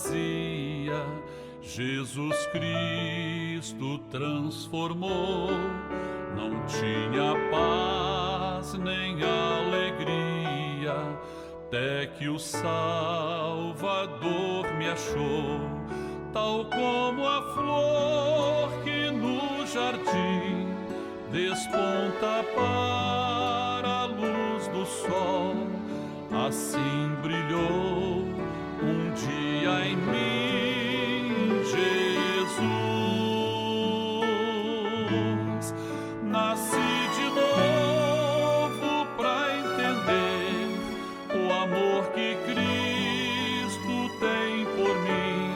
vazia, Jesus Cristo transformou. Não tinha paz nem alegria, até que o Salvador me achou. Tal como a flor que no jardim desponta para a luz do sol, assim brilhou um dia em mim Jesus. Nasci de novo pra entender o amor que Cristo tem por mim.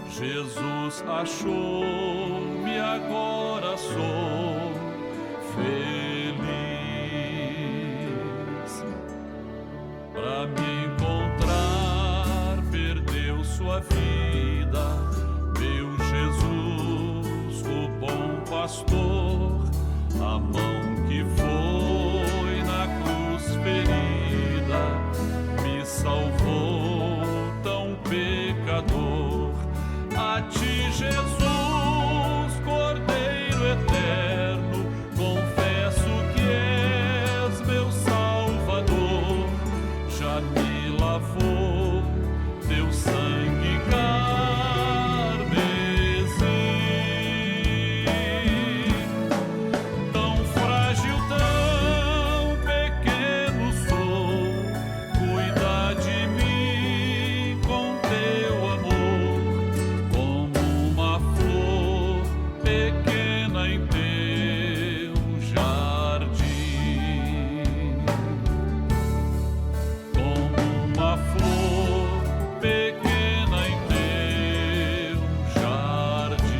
Jesus achou-me, agora sou feliz. Pra me encontrar, perdeu sua vida, meu Jesus, o bom pastor. A mão que foi na cruz ferida me salvou, tão pecador. A ti, Jesus, Cordeiro eterno, confesso que és meu Salvador. Já me lavou teu sangue carmesim. Tão frágil, tão pequeno sou, cuida de mim com teu amor, como uma flor pequena em teu jardim. Como uma flor pequena em teu jardim.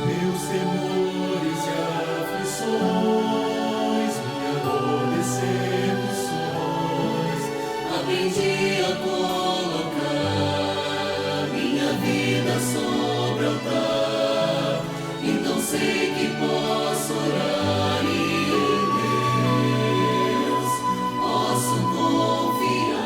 Meus temores e aflições, minha dor, decepções, aprendi a colocar minha vida sobre o altar. Então sei que posso orar e em Deus posso confiar.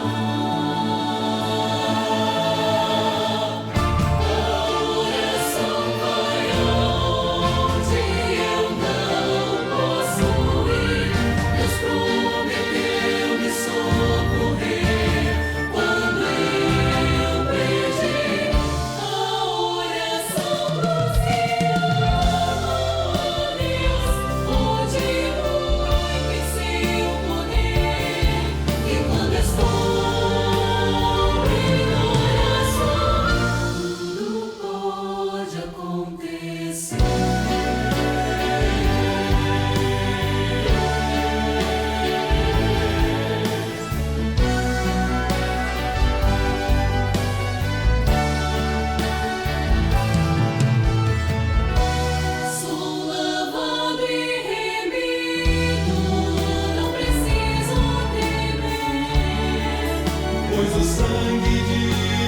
Pois o sangue de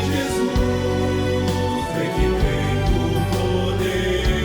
Jesus é que tem o poder.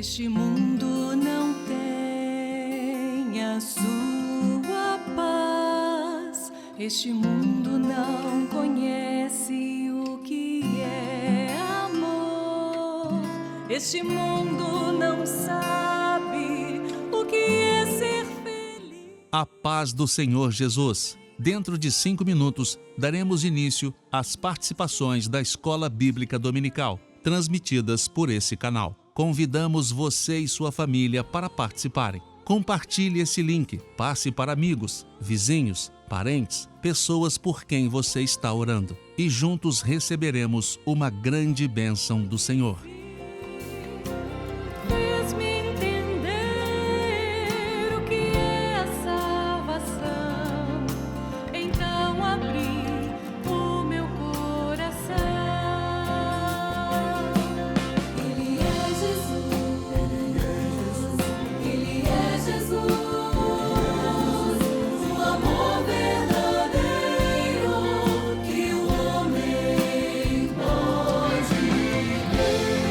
Este mundo não tem a sua paz. Este mundo não conhece o que é amor. Este mundo não sabe o que é ser feliz. A paz do Senhor Jesus. Dentro de 5 minutos, daremos início às participações da Escola Bíblica Dominical, transmitidas por esse canal. Convidamos você e sua família para participarem. Compartilhe esse link, passe para amigos, vizinhos, parentes, pessoas por quem você está orando. E juntos receberemos uma grande bênção do Senhor. Fez-me entender o que é a salvação. Então abri o meu coração. Ele é Jesus. Ele é Jesus. O amor verdadeiro que o homem pode ter.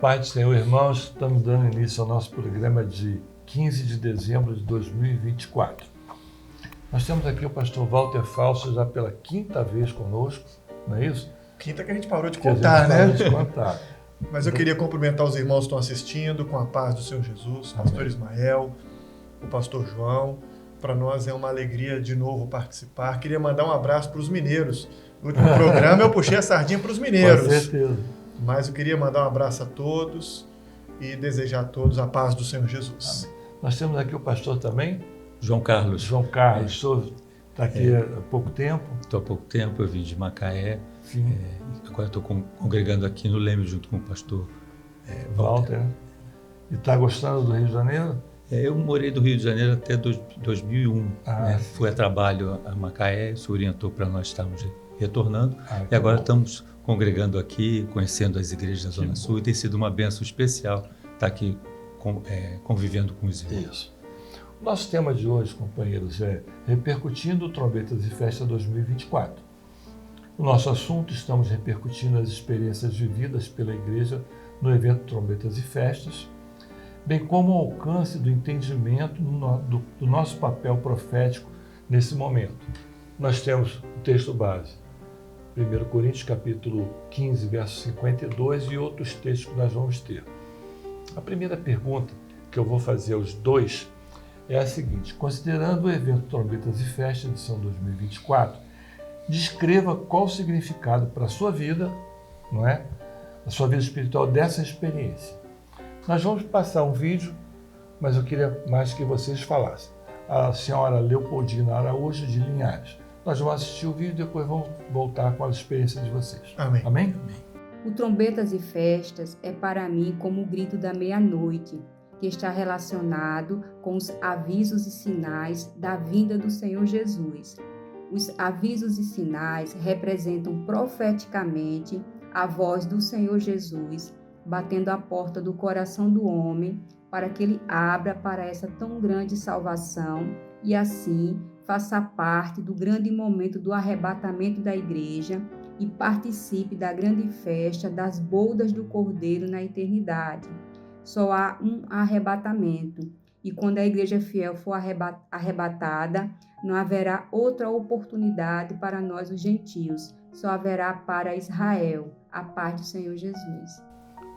paz do Senhor, irmãos, estamos dando início ao nosso programa de 15 de dezembro de 2024. Nós temos aqui o pastor Walter Falso já pela quinta vez conosco, não é isso? Quinta que a gente parou de Que a gente contar, né? parou de contar. Mas eu queria cumprimentar os irmãos que estão assistindo com a paz do Senhor Jesus, o pastor Ismael, o pastor João. Para nós é uma alegria de novo participar. Queria mandar um abraço para os mineiros. No último programa eu puxei a sardinha para os mineiros. Com certeza. Mas eu queria mandar um abraço a todos e desejar a todos a paz do Senhor Jesus. Amém. Nós temos aqui o pastor também, João Carlos. João Carlos. O senhor está aqui há pouco tempo. Estou há pouco tempo, eu vim de Macaé. Sim. Agora estou congregando aqui no Leme junto com o pastor Walter. E está gostando do Rio de Janeiro? Eu morei do Rio de Janeiro até 2001. Ah, Fui a trabalho a Macaé, se orientou para nós estarmos retornando. que E agora bom. estamos congregando aqui, conhecendo as igrejas da Zona bom. Sul. E tem sido uma bênção especial estar aqui convivendo com os irmãos. Isso. O nosso tema de hoje, companheiros, é Repercutindo Trombetas e Festa 2024. O nosso assunto, estamos repercutindo as experiências vividas pela igreja no evento Trombetas e Festas, bem como o alcance do entendimento do nosso papel profético nesse momento. Nós temos o texto base, 1 Coríntios capítulo 15, verso 52 e outros textos que nós vamos ter. A primeira pergunta que eu vou fazer aos dois é a seguinte: considerando o evento Trombetas e Festas edição 2024, descreva qual o significado para a sua vida, não é? A sua vida espiritual dessa experiência. Nós vamos passar um vídeo, mas eu queria mais que vocês falassem. A senhora Leopoldina Araújo de Linhares. Nós vamos assistir o vídeo e depois vamos voltar com as experiências de vocês. Amém. Amém? O Trombetas e Festas é para mim como o grito da meia-noite, que está relacionado com os avisos e sinais da vinda do Senhor Jesus. Os avisos e sinais representam profeticamente a voz do Senhor Jesus, batendo à porta do coração do homem, para que ele abra para essa tão grande salvação e assim faça parte do grande momento do arrebatamento da igreja e participe da grande festa das bodas do Cordeiro na eternidade. Só há um arrebatamento, e quando a igreja fiel for arrebatada, não haverá outra oportunidade para nós os gentios, só haverá para Israel a paz do Senhor Jesus.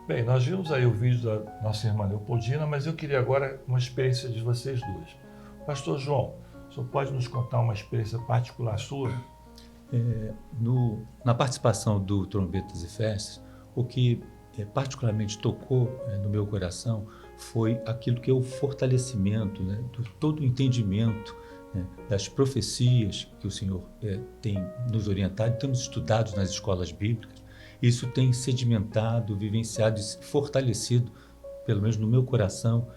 Bem, nós vimos aí o vídeo da nossa irmã Leopoldina, mas eu queria agora uma experiência de vocês dois. Pastor João, o senhor pode nos contar uma experiência particular sua? Na participação do Trombetas e Festas, o que particularmente tocou no meu coração foi aquilo que é o fortalecimento, né, do todo o entendimento, né, das profecias que o Senhor tem nos orientado, temos estudado nas escolas bíblicas. Isso tem sedimentado, vivenciado e fortalecido, pelo menos no meu coração,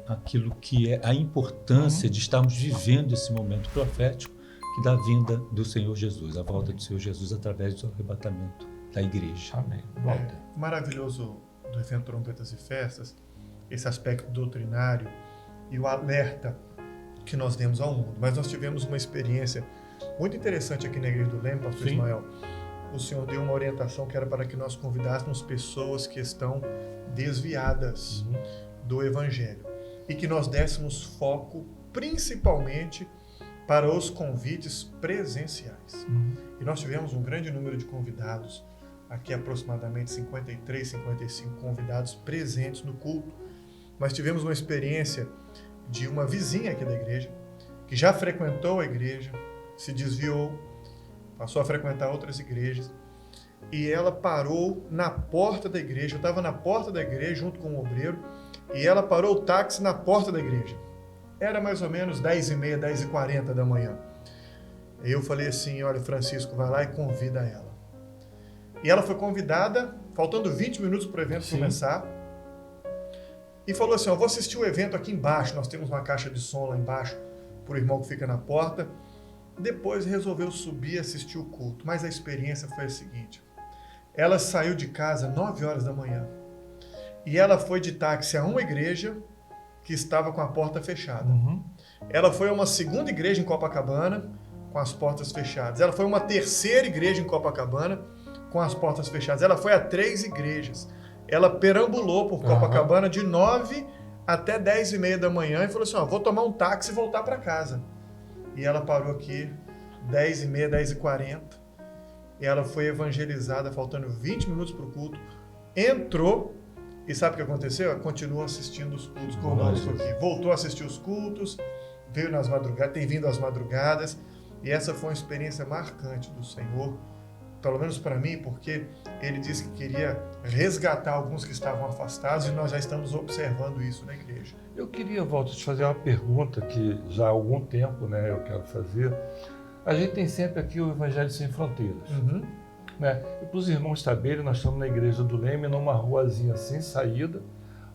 aquilo que é a importância de estarmos vivendo esse momento profético que da vinda do Senhor Jesus, a volta do Senhor Jesus através do arrebatamento da igreja. Amém. Walter. Maravilhoso do evento Trombetas e Festas, esse aspecto doutrinário e o alerta que nós demos ao mundo. Mas nós tivemos uma experiência muito interessante aqui na Igreja do Leme, pastor Sim. Ismael. O Senhor deu uma orientação que era para que nós convidássemos pessoas que estão desviadas do Evangelho e que nós dessemos foco principalmente para os convites presenciais. E nós tivemos um grande número de convidados, aqui aproximadamente 53, 55 convidados presentes no culto. Mas tivemos uma experiência de uma vizinha aqui da igreja, que já frequentou a igreja, se desviou, passou a frequentar outras igrejas, e ela parou na porta da igreja. Eu estava na porta da igreja junto com o obreiro, e ela parou o táxi na porta da igreja. Era mais ou menos 10h30, 10h40 da manhã. E eu falei assim: olha, Francisco, vai lá e convida ela. E ela foi convidada, faltando 20 minutos para o evento começar, e falou assim: eu vou assistir o evento aqui embaixo, nós temos uma caixa de som lá embaixo, para o irmão que fica na porta. Depois resolveu subir e assistir o culto, mas a experiência foi a seguinte: ela saiu de casa 9 horas da manhã, e ela foi de táxi a uma igreja que estava com a porta fechada. Ela foi a uma segunda igreja em Copacabana, com as portas fechadas. Ela foi a uma terceira igreja em Copacabana, com as portas fechadas. Ela foi a 3 igrejas. ela perambulou por Copacabana de 9 até 10h30 da manhã e falou assim, vou tomar um táxi e voltar para casa. E ela parou aqui 10h30, 10h40, e ela foi evangelizada faltando 20 minutos para o culto, entrou, e sabe o que aconteceu? Ela continuou assistindo os cultos conosco aqui, voltou a assistir os cultos, veio nas madrugadas, tem vindo às madrugadas, e essa foi uma experiência marcante do Senhor, pelo menos para mim, porque ele disse que queria resgatar alguns que estavam afastados, e nós já estamos observando isso na igreja. Eu queria, Walter, te fazer uma pergunta que já há algum tempo, né, eu quero fazer. A gente tem sempre aqui o Evangelho Sem Fronteiras. Né? E para os irmãos saberem, nós estamos na Igreja do Leme, numa ruazinha sem saída.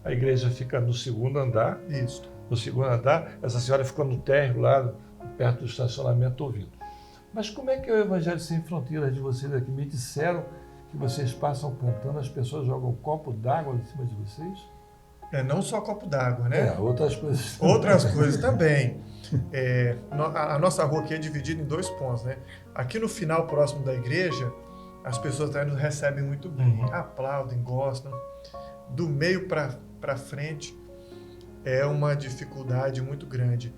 A igreja fica no segundo andar. Isso. No segundo andar, essa senhora ficou no térreo lá, perto do estacionamento, ouvindo. Mas como é que é o Evangelho Sem Fronteiras de vocês aqui? Me disseram que vocês passam cantando, as pessoas jogam um copo d'água em cima de vocês? Não só copo d'água, né? Outras coisas. Outras coisas também. A nossa rua aqui é dividida em 2 pontos, né? Aqui no final, próximo da igreja, as pessoas também nos recebem muito bem, aplaudem, gostam. Do meio para frente é uma dificuldade muito grande.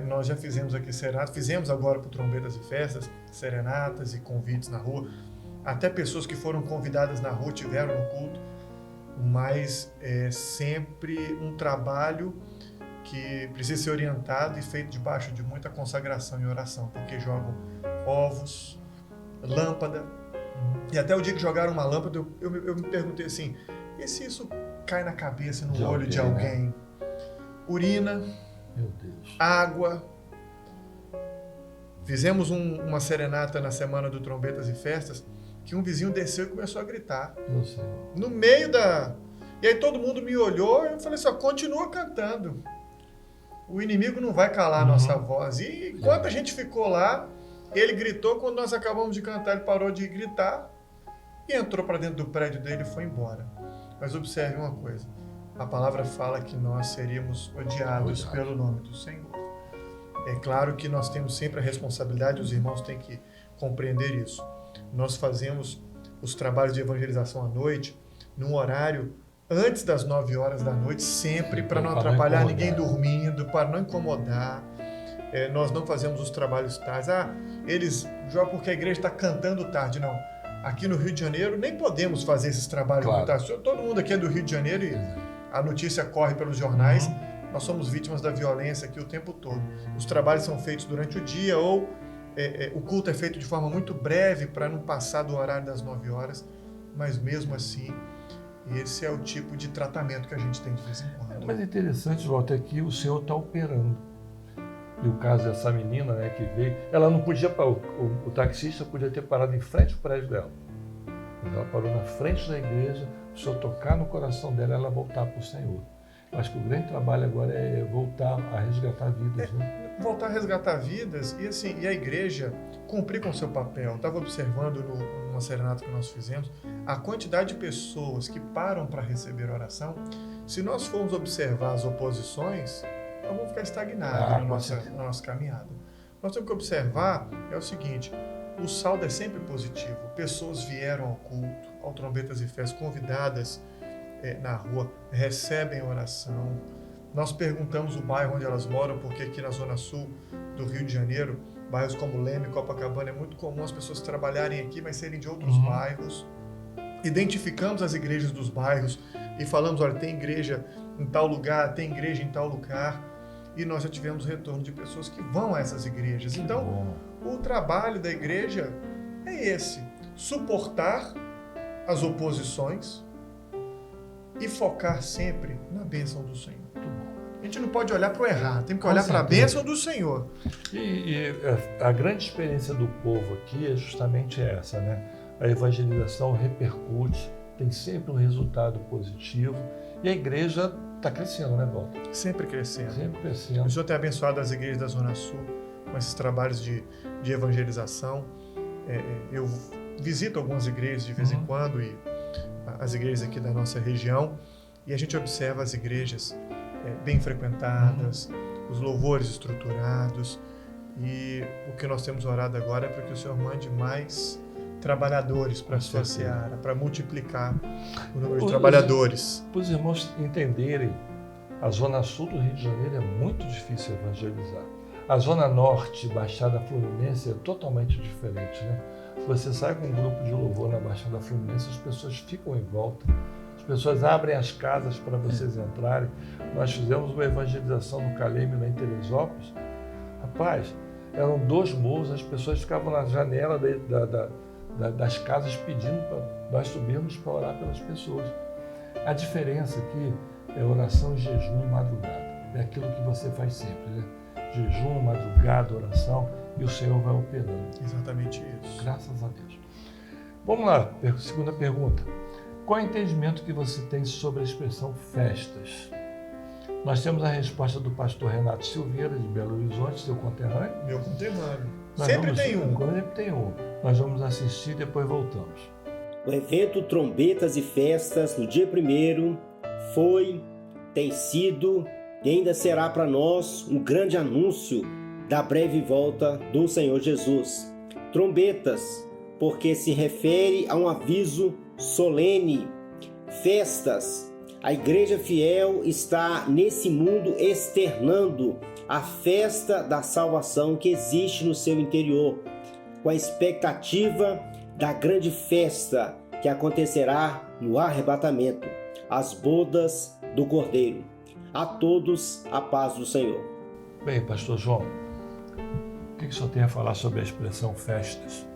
Nós já fizemos aqui serenatas, fizemos agora para o Trombetas e Festas, serenatas e convites na rua. Até pessoas que foram convidadas na rua tiveram no culto, mas é sempre um trabalho que precisa ser orientado e feito debaixo de muita consagração e oração, porque jogam ovos, lâmpada, e até o dia que jogaram uma lâmpada, eu me perguntei assim, e se isso cai na cabeça, no olho de alguém? Né? Urina, meu Deus. Água. Fizemos uma serenata na semana do Trombetas e Festas, que um vizinho desceu e começou a gritar. Meu Senhor. No meio da... E aí todo mundo me olhou e eu falei assim, continua cantando. O inimigo não vai calar a nossa voz. E enquanto a gente ficou lá, ele gritou, quando nós acabamos de cantar, ele parou de gritar e entrou para dentro do prédio dele e foi embora. Mas observe uma coisa, a palavra fala que nós seríamos odiados pelo nome do Senhor. É claro que nós temos sempre a responsabilidade, os irmãos têm que compreender isso. Nós fazemos os trabalhos de evangelização à noite, num horário antes das 9 horas da noite, sempre para não atrapalhar ninguém dormindo, para não incomodar. Nós não fazemos os trabalhos tarde. Eles jogam porque a igreja está cantando tarde. Não. Aqui no Rio de Janeiro nem podemos fazer esses trabalhos muito tarde. Todo mundo aqui é do Rio de Janeiro e a notícia corre pelos jornais. Nós somos vítimas da violência aqui o tempo todo. Os trabalhos são feitos durante o dia ou o culto é feito de forma muito breve para não passar do horário das 9 horas. Mas mesmo assim, esse é o tipo de tratamento que a gente tem de vez em quando. Mas é interessante, Walter, que o Senhor está operando. E o caso dessa menina, né, que veio, ela não podia, o taxista podia ter parado em frente ao prédio dela. Mas ela parou na frente da igreja, o Senhor tocar no coração dela e ela voltar para o Senhor. Eu acho que o grande trabalho agora é voltar a resgatar vidas, né? Voltar a resgatar vidas e a igreja cumprir com o seu papel. Eu estava observando numa serenata que nós fizemos a quantidade de pessoas que param para receber oração. Se nós formos observar as oposições, nós vamos ficar estagnados na nossa caminhada. Nós temos que observar o seguinte, o saldo é sempre positivo. Pessoas vieram ao culto, ao Trombetas e Festas, convidadas na rua, recebem oração. Nós perguntamos o bairro onde elas moram, porque aqui na Zona Sul do Rio de Janeiro, bairros como Leme e Copacabana, é muito comum as pessoas trabalharem aqui, mas serem de outros bairros. Identificamos as igrejas dos bairros e falamos, olha, tem igreja em tal lugar, tem igreja em tal lugar. E nós já tivemos retorno de pessoas que vão a essas igrejas. Então, o trabalho da igreja é esse, suportar as oposições e focar sempre na bênção do Senhor. A gente não pode olhar para o errado, tem que olhar para a bênção do Senhor. E a grande experiência do povo aqui é justamente essa, né? A evangelização repercute, tem sempre um resultado positivo e a igreja está crescendo, né, Walter? Sempre crescendo. Sempre crescendo. O Senhor tem abençoado as igrejas da Zona Sul com esses trabalhos de evangelização. Eu visito algumas igrejas de vez em quando e as igrejas aqui da nossa região e a gente observa as igrejas bem frequentadas, os louvores estruturados e o que nós temos orado agora é para que o Senhor mande mais trabalhadores para a sua certeza. seara, para multiplicar o número de trabalhadores. Para os irmãos entenderem, a Zona Sul do Rio de Janeiro é muito difícil evangelizar. A Zona Norte, Baixada Fluminense, é totalmente diferente, né? Você sai com um grupo de louvor na Baixada Fluminense, as pessoas ficam em volta. As pessoas abrem as casas para vocês entrarem. Nós fizemos uma evangelização no Caleme, lá em Teresópolis. Rapaz, eram 2 morros, as pessoas ficavam na janela das casas pedindo para nós subirmos para orar pelas pessoas. A diferença aqui é oração, jejum e madrugada. É aquilo que você faz sempre, né? Jejum, madrugada, oração, e o Senhor vai operando. Exatamente isso. Graças a Deus. Vamos lá, segunda pergunta. Qual é o entendimento que você tem sobre a expressão festas? Nós temos a resposta do pastor Renato Silveira, de Belo Horizonte, seu conterrâneo. Meu conterrâneo. Nós Sempre vamos- tem um. Sempre tem um. Nós vamos assistir e depois voltamos. O evento Trombetas e Festas, no dia 1º, foi, tem sido e ainda será para nós um grande anúncio da breve volta do Senhor Jesus. Trombetas, porque se refere a um aviso solene. Festas, a igreja fiel está nesse mundo externando a festa da salvação que existe no seu interior, com a expectativa da grande festa que acontecerá no arrebatamento, as bodas do Cordeiro. A todos a paz do Senhor. Bem, pastor João, o que o senhor tem a falar sobre a expressão festas?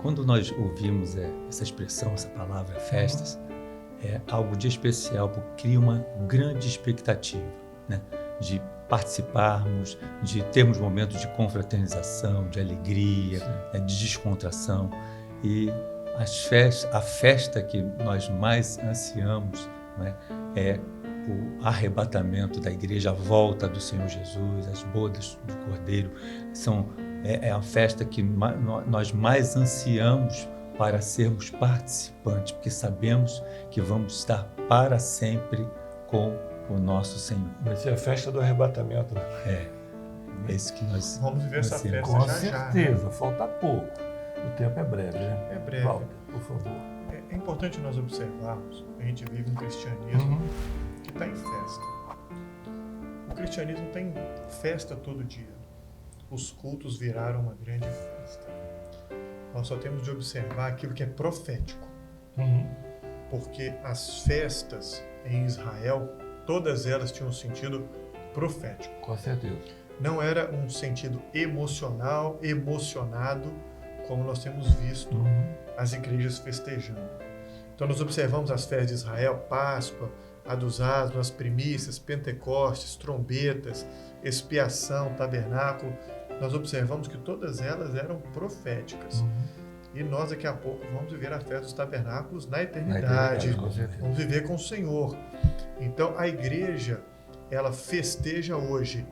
Quando nós ouvimos essa expressão, essa palavra festas, é algo de especial, porque cria uma grande expectativa, né? De participarmos, de termos momentos de confraternização, de alegria, né? De descontração. E a festa que nós mais ansiamos, né? É o arrebatamento da igreja, a volta do Senhor Jesus, as bodas do Cordeiro. É a festa que nós mais ansiamos para sermos participantes, porque sabemos que vamos estar para sempre com o nosso Senhor. Vai ser a festa do arrebatamento. É isso que nós Vamos viver essa ansiamos. festa Com já já. certeza, falta pouco. O tempo é breve, né? É breve. Walter, por favor. É importante nós observarmos que a gente vive um cristianismo Uhum. que está em festa. O cristianismo tem festa todo dia. Os cultos viraram uma grande festa. Nós só temos de observar aquilo que é profético, Uhum. porque as festas em Israel, todas elas tinham um sentido profético. Com certeza. Não era um sentido emocional, emocionado, como nós temos visto Uhum. as igrejas festejando. Então nós observamos as festas de Israel, Páscoa, a dos Asmos, as primícias, Pentecostes, trombetas, expiação, tabernáculo. Nós observamos que todas elas eram proféticas. Uhum. E nós daqui a pouco vamos viver a festa dos tabernáculos na Na eternidade. eternidade, com certeza. Vamos viver com o Senhor. Então a igreja, ela festeja hoje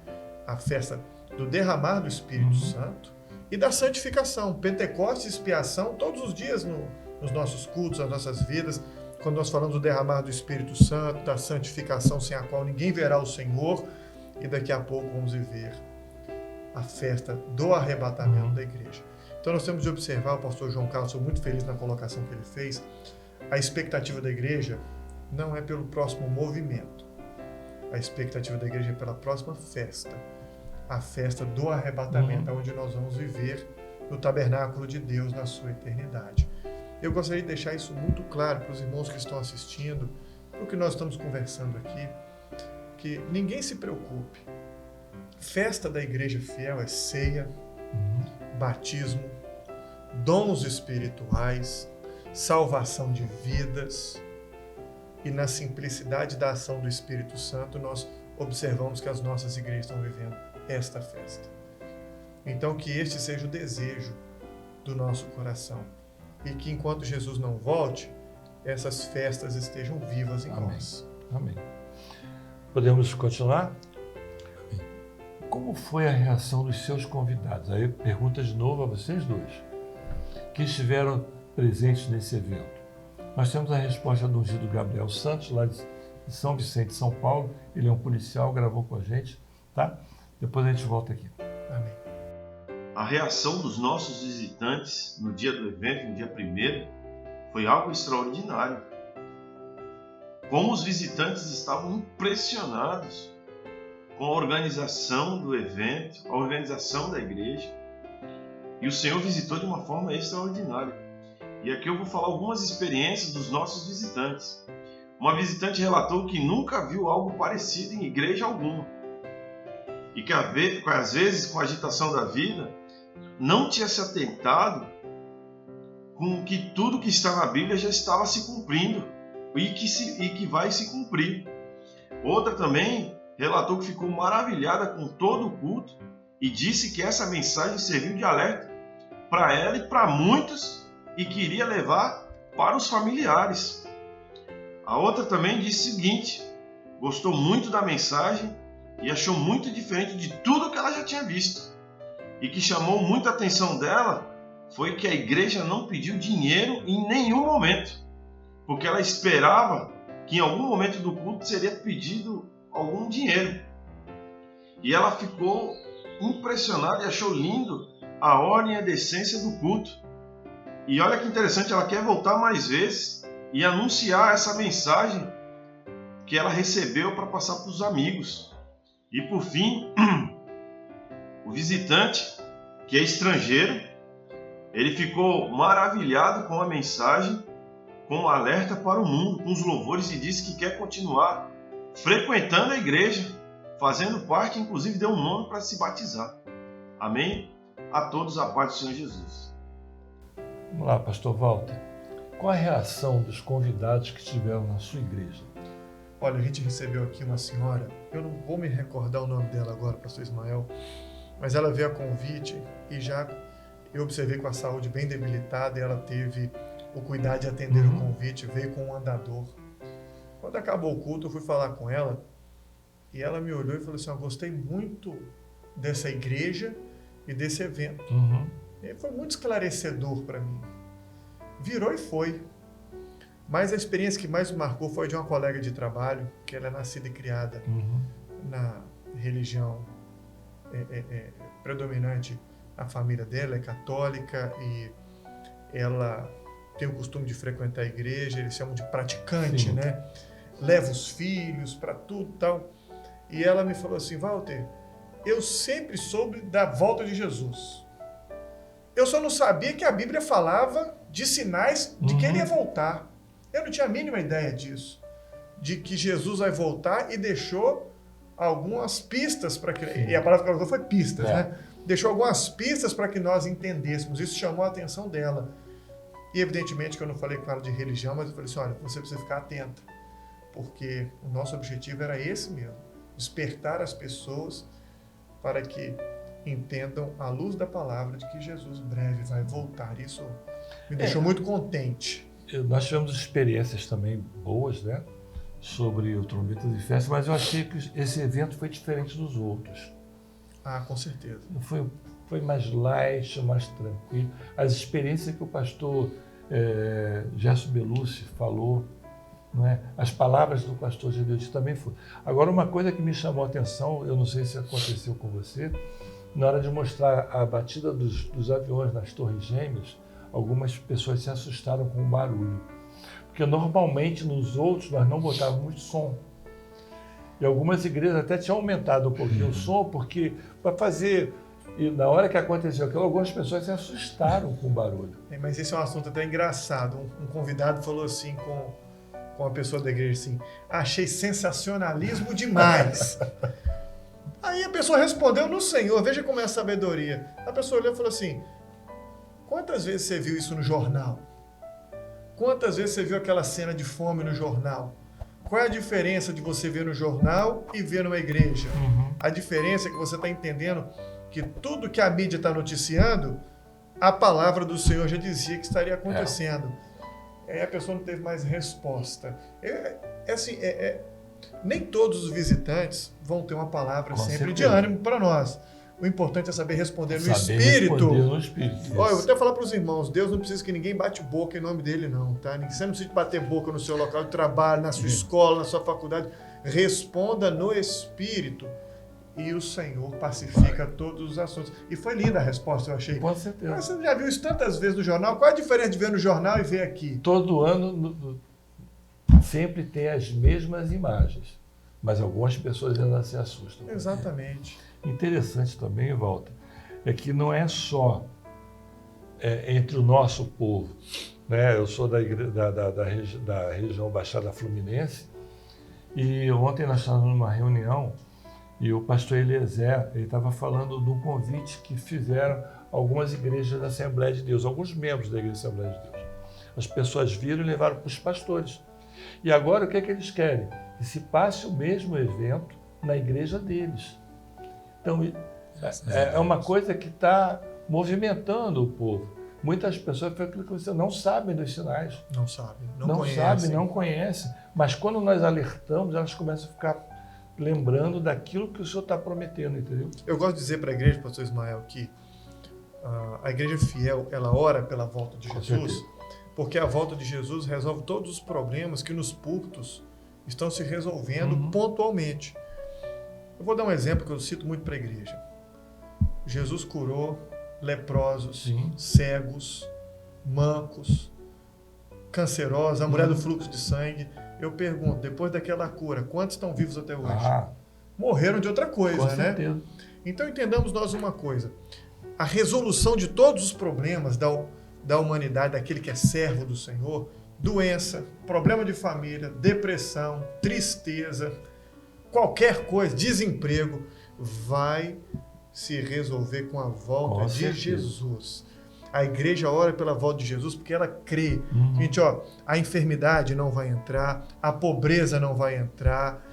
a festa do derramar do Espírito Santo e da santificação. Pentecostes e expiação todos os dias nos nossos cultos, nas nossas vidas. Quando nós falamos do derramar do Espírito Santo, da santificação sem a qual ninguém verá o Senhor. E daqui a pouco vamos viver a festa do arrebatamento da igreja. Então nós temos de observar, o pastor João Carlos, sou muito feliz na colocação que ele fez, a expectativa da igreja não é pelo próximo movimento. A expectativa da igreja é pela próxima festa. A festa do arrebatamento, onde nós vamos viver no tabernáculo de Deus na sua eternidade. Eu gostaria de deixar isso muito claro para os irmãos que estão assistindo, o que nós estamos conversando aqui, que ninguém se preocupe. Festa da igreja fiel é ceia, batismo, dons espirituais, salvação de vidas, e na simplicidade da ação do Espírito Santo nós observamos que as nossas igrejas estão vivendo esta festa. Então que este seja o desejo do nosso coração e que enquanto Jesus não volte, essas festas estejam vivas em Amém. nós. Amém. Podemos continuar? Como foi a reação dos seus convidados? Aí pergunta de novo a vocês dois, que estiveram presentes nesse evento. Nós temos a resposta do ungido Gabriel Santos, lá de São Vicente, São Paulo. Ele é um policial, gravou com a gente, tá? Depois a gente volta aqui. Amém. a reação dos nossos visitantes no dia do evento, no dia 1º, foi algo extraordinário. Como os visitantes estavam impressionados com a organização do evento, a organização da igreja. E o Senhor visitou de uma forma extraordinária. E aqui eu vou falar algumas experiências dos nossos visitantes. Uma visitante relatou que nunca viu algo parecido em igreja alguma. E que às vezes, com a agitação da vida, não tinha se atentado com que tudo que está na Bíblia já estava se cumprindo e que vai se cumprir. Outra também relatou que ficou maravilhada com todo o culto e disse que essa mensagem serviu de alerta para ela e para muitos e queria levar para os familiares. A outra também disse o seguinte: gostou muito da mensagem e achou muito diferente de tudo que ela já tinha visto. E que chamou muita atenção dela foi que a igreja não pediu dinheiro em nenhum momento, porque ela esperava que em algum momento do culto seria pedido algum dinheiro. E ela ficou impressionada e achou lindo a ordem e a decência do culto. E olha que interessante, ela quer voltar mais vezes e anunciar essa mensagem que ela recebeu para passar para os amigos. E por fim, o visitante, que é estrangeiro, ele ficou maravilhado com a mensagem, com o alerta para o mundo, com os louvores, e disse que quer continuar frequentando a igreja, fazendo parte, inclusive deu um nome para se batizar. Amém? A todos a paz do Senhor Jesus. Vamos lá, pastor Walter. Qual a reação dos convidados que estiveram na sua igreja? Olha, a gente recebeu aqui uma senhora, eu não vou me recordar o nome dela agora, pastor Ismael, mas ela veio a convite e já eu observei com a saúde bem debilitada e ela teve o cuidado de atender o convite, veio com um andador. Quando acabou o culto, eu fui falar com ela e ela me olhou e falou assim: eu gostei muito dessa igreja e desse evento. E foi muito esclarecedor para mim. Virou e foi. Mas a experiência que mais me marcou foi de uma colega de trabalho, que ela é nascida e criada na religião predominante. A família dela é católica e ela tem o costume de frequentar a igreja, eles chamam de praticante, Sim. né? Leva os filhos para tudo e tal. E ela me falou assim: Walter, eu sempre soube da volta de Jesus. Eu só não sabia que a Bíblia falava de sinais de que ele ia voltar. Eu não tinha a mínima ideia disso. De que Jesus vai voltar, e deixou algumas pistas para que... E a palavra que ela usou foi pistas, né? Deixou algumas pistas para que nós entendêssemos. Isso chamou a atenção dela. E evidentemente que eu não falei com ela de religião, mas eu falei assim: olha, você precisa ficar atenta. Porque o nosso objetivo era esse mesmo. Despertar as pessoas para que entendam à luz da palavra de que Jesus breve vai voltar. Isso me deixou muito contente. Nós tivemos experiências também boas, né, sobre o Trombetas e Festas, mas eu achei que esse evento foi diferente dos outros. Ah, com certeza. Foi mais light, mais tranquilo. As experiências que o pastor Gerson Belucci falou, não é? As palavras do pastor Gedeotti também foram. Agora, uma coisa que me chamou a atenção, eu não sei se aconteceu com você, na hora de mostrar a batida dos aviões nas Torres Gêmeas, algumas pessoas se assustaram com o barulho. Porque normalmente nos outros nós não botávamos som. E algumas igrejas até tinham aumentado um pouquinho o som, porque para fazer... E na hora que aconteceu aquilo, algumas pessoas se assustaram com o barulho. Mas esse é um assunto até engraçado. Um convidado falou assim com a pessoa da igreja assim: achei sensacionalismo demais. Aí a pessoa respondeu no Senhor, veja como é a sabedoria. A pessoa olhou e falou assim: quantas vezes você viu isso no jornal? Quantas vezes você viu aquela cena de fome no jornal? Qual é a diferença de você ver no jornal e ver numa igreja? A diferença é que você está entendendo que tudo que a mídia está noticiando, a palavra do Senhor já dizia que estaria acontecendo. Aí a pessoa não teve mais resposta. Nem todos os visitantes vão ter uma palavra Com sempre certeza. de ânimo para nós. O importante é saber responder no Espírito. Responder no Espírito. Olha, eu vou até falar para os irmãos: Deus não precisa que ninguém bate boca em nome dele, não, tá? Você não precisa bater boca no seu local de trabalho, na sua escola, na sua faculdade. Responda no Espírito. e o Senhor pacifica todos os assuntos. E foi linda a resposta, eu achei. Com certeza. Mas você já viu isso tantas vezes no jornal? Qual é a diferença de ver no jornal e ver aqui? Todo ano sempre tem as mesmas imagens, mas algumas pessoas ainda se assustam. Exatamente. Interessante também, Walter, é que não é só entre o nosso povo, né? Eu sou da região Baixada Fluminense e ontem nós estávamos numa reunião e o pastor Eliezer, ele estava falando do convite que fizeram algumas igrejas da Assembleia de Deus, alguns membros da Igreja da Assembleia de Deus. As pessoas viram e levaram para os pastores. E agora o que é que eles querem? Que se passe o mesmo evento na igreja deles. Então, é uma coisa que está movimentando o povo. Muitas pessoas, foi aquilo que você não sabem dos sinais. Não sabem, não conhecem. Mas quando nós alertamos, elas começam a ficar lembrando daquilo que o Senhor está prometendo, entendeu? Eu gosto de dizer para a igreja, pastor Ismael, que a igreja fiel, ela ora pela volta de Jesus, porque a volta de Jesus resolve todos os problemas que nos púlpitos estão se resolvendo pontualmente. Eu vou dar um exemplo que eu cito muito para a igreja. Jesus curou leprosos, cegos, mancos, cancerosos, a mulher do fluxo de sangue. Eu pergunto, depois daquela cura, quantos estão vivos até hoje? Morreram de outra coisa, com né? certeza. Então entendamos nós uma coisa. A resolução de todos os problemas da humanidade, daquele que é servo do Senhor, doença, problema de família, depressão, tristeza, qualquer coisa, desemprego, vai se resolver com a volta de Jesus. A igreja ora pela volta de Jesus porque ela crê. Gente, a enfermidade não vai entrar, a pobreza não vai entrar,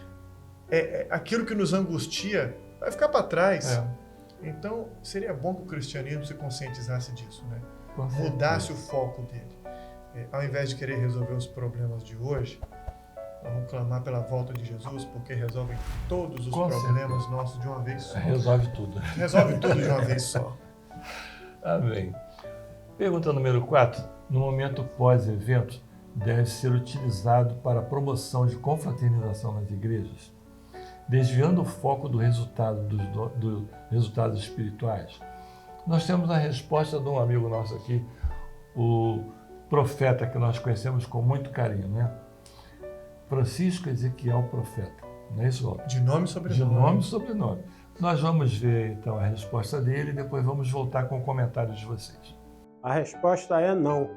aquilo que nos angustia vai ficar para trás. Então, seria bom que o cristianismo se conscientizasse disso, né? Mudasse o foco dele. Ao invés de querer resolver os problemas de hoje, vamos clamar pela volta de Jesus, porque resolve todos os problemas nossos de uma vez só. Resolve tudo. Resolve tudo de uma vez só. Amém. Pergunta número 4. No momento pós-evento, deve ser utilizado para a promoção de confraternização nas igrejas, desviando o foco do resultado dos resultados espirituais? Nós temos a resposta de um amigo nosso aqui, o profeta que nós conhecemos com muito carinho, né? Francisco Ezequiel Profeta, não é isso, Walter? De nome e sobrenome. De nome e sobrenome. Nós vamos ver então a resposta dele e depois vamos voltar com o comentário de vocês. A resposta é não.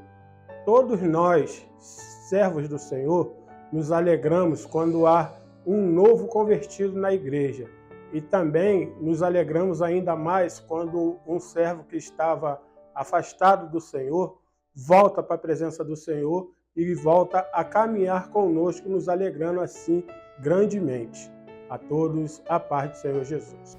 Todos nós, servos do Senhor, nos alegramos quando há um novo convertido na igreja. E também nos alegramos ainda mais quando um servo que estava afastado do Senhor volta para a presença do Senhor e volta a caminhar conosco, nos alegrando assim grandemente. A todos, a paz do Senhor Jesus.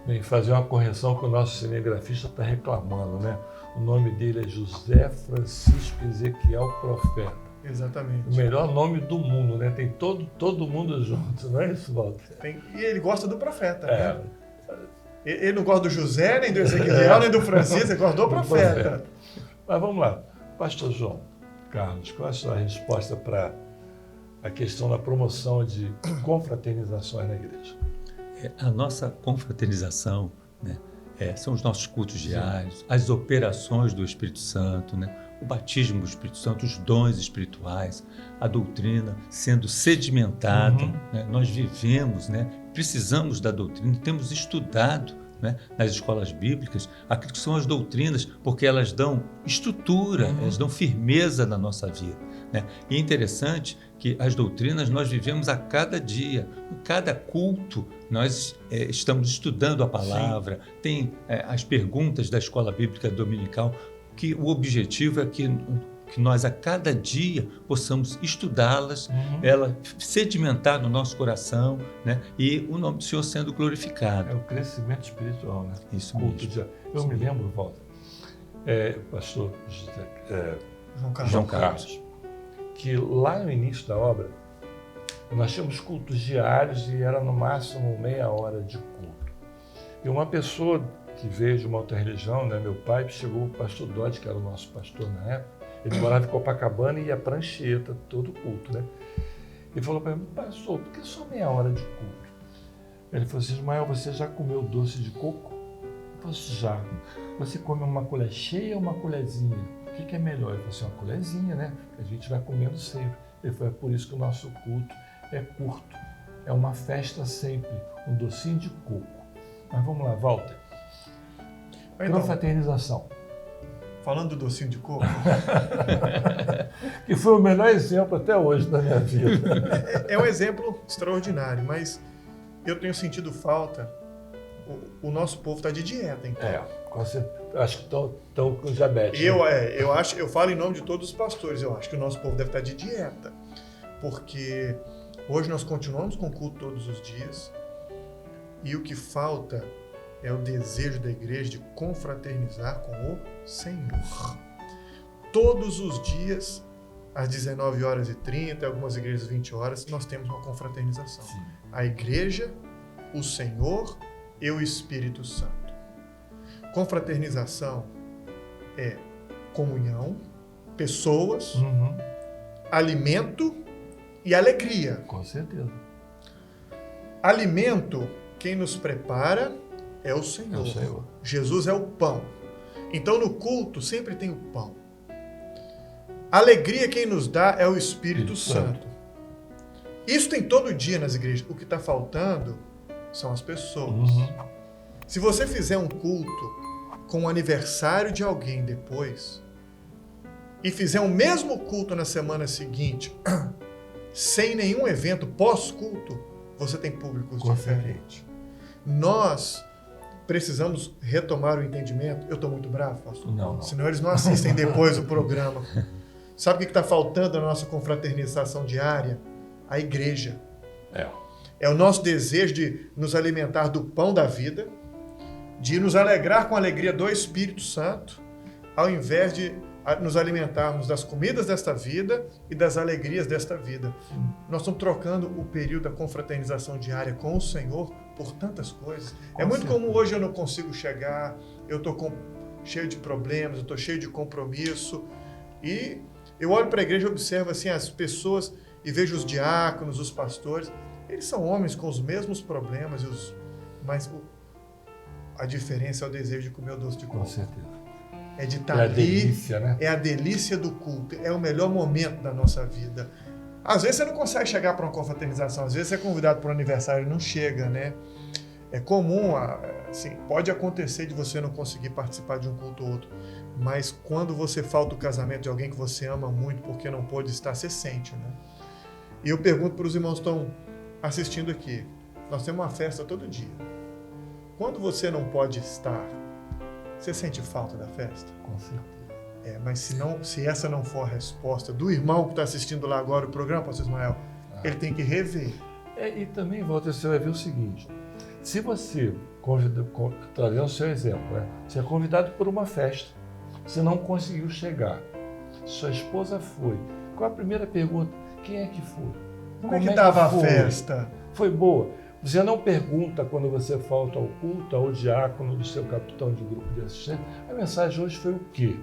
Bem, fazer uma correção que o nosso cinegrafista está reclamando, né? O nome dele é José Francisco Ezequiel Profeta. Exatamente. O melhor nome do mundo, né? Tem todo mundo junto, não é isso, Walter? E ele gosta do profeta, né? Ele não gosta do José, nem do Ezequiel, nem do Francisco, ele gosta do profeta. Mas vamos lá. Pastor João Carlos, qual é a sua resposta para a questão da promoção de confraternizações na igreja? A nossa confraternização, né, são os nossos cultos diários, as operações do Espírito Santo, né, o batismo do Espírito Santo, os dons espirituais, a doutrina sendo sedimentada. Né, nós vivemos, né, precisamos da doutrina, temos estudado, né, nas escolas bíblicas aquilo que são as doutrinas, porque elas dão estrutura, elas dão firmeza na nossa vida. Né? E é interessante que as doutrinas nós vivemos a cada dia, em cada culto nós estamos estudando a palavra. Tem as perguntas da escola bíblica dominical, que o objetivo é que nós a cada dia possamos estudá-las, ela sedimentar no nosso coração, né? E o nome do Senhor sendo glorificado. É o crescimento espiritual, né? Isso mesmo. Eu me lembro, Walter, pastor João Carlos, que lá no início da obra, nós tínhamos cultos diários e era no máximo meia hora de culto. E uma pessoa que veio de uma outra religião, né, meu pai, chegou o pastor Dodge, que era o nosso pastor na época, ele morava em Copacabana e ia para Anchieta, todo culto, né? Ele falou para mim, pastor, por que só meia hora de culto? Ele falou assim, Ismael, você já comeu doce de coco? Eu falei assim, já. Você come uma colher cheia ou uma colherzinha? O que é melhor? Ele falou assim, uma colherzinha, né? A gente vai comendo sempre. Ele falou, é por isso que o nosso culto é curto. É uma festa sempre, um docinho de coco. Mas vamos lá, Walter. Então, Confraternização. falando do docinho de coco, Que foi o melhor exemplo até hoje da minha vida. é um exemplo extraordinário, mas eu tenho sentido falta. O nosso povo está de dieta, então. Acho que estão com diabetes. Eu falo em nome de todos os pastores, eu acho que o nosso povo deve estar de dieta, porque hoje nós continuamos com o culto todos os dias e o que falta é o desejo da igreja de confraternizar com o Senhor. Todos os dias, às 19h30, algumas igrejas 20 horas, nós temos uma confraternização. Sim. A igreja, o Senhor e o Espírito Santo. Confraternização é comunhão, pessoas, alimento e alegria. Com certeza. Alimento, quem nos prepara é o Senhor. É o Senhor. Jesus é o pão. Então no culto sempre tem o pão. Alegria quem nos dá é o Espírito Santo. Isso tem todo dia nas igrejas. O que está faltando são as pessoas. Se você fizer um culto com o aniversário de alguém depois e fizer o mesmo culto na semana seguinte, sem nenhum evento pós-culto, você tem públicos diferentes. Nós precisamos retomar o entendimento. Eu estou muito bravo, pastor? Não. Senão eles não assistem depois o programa. Sabe o que está faltando na nossa confraternização diária? A igreja. É o nosso desejo de nos alimentar do pão da vida, de nos alegrar com a alegria do Espírito Santo, ao invés de nos alimentarmos das comidas desta vida e das alegrias desta vida. Nós estamos trocando o período da confraternização diária com o Senhor por tantas coisas. É muito comum hoje eu não consigo chegar, eu estou cheio de problemas, eu estou cheio de compromisso. E eu olho para a igreja e observo assim, as pessoas e vejo os diáconos, os pastores, eles são homens com os mesmos problemas, mas a diferença é o desejo de comer o doce de coco. Com certeza. É de estar É a ali, delícia, né? é a delícia do culto, é o melhor momento da nossa vida. Às vezes você não consegue chegar para uma confraternização, às vezes você é convidado para um aniversário e não chega, né? É comum, assim, pode acontecer de você não conseguir participar de um culto ou outro, mas quando você falta o casamento de alguém que você ama muito porque não pôde estar, você sente, né? E eu pergunto para os irmãos que estão assistindo aqui, nós temos uma festa todo dia. Quando você não pode estar, você sente falta da festa? Com certeza. Mas se essa não for a resposta do irmão que está assistindo lá agora o programa, pastor Ismael, ele tem que rever. E também, Walter, você vai ver o seguinte, se você, trazendo o seu exemplo, né? Você é convidado por uma festa, você não conseguiu chegar, sua esposa foi, qual a primeira pergunta? Quem é que foi? Como é que estava a festa? Foi boa. Você não pergunta quando você falta ao culto, ao diácono do seu capitão de grupo de assistência, a mensagem hoje foi o quê?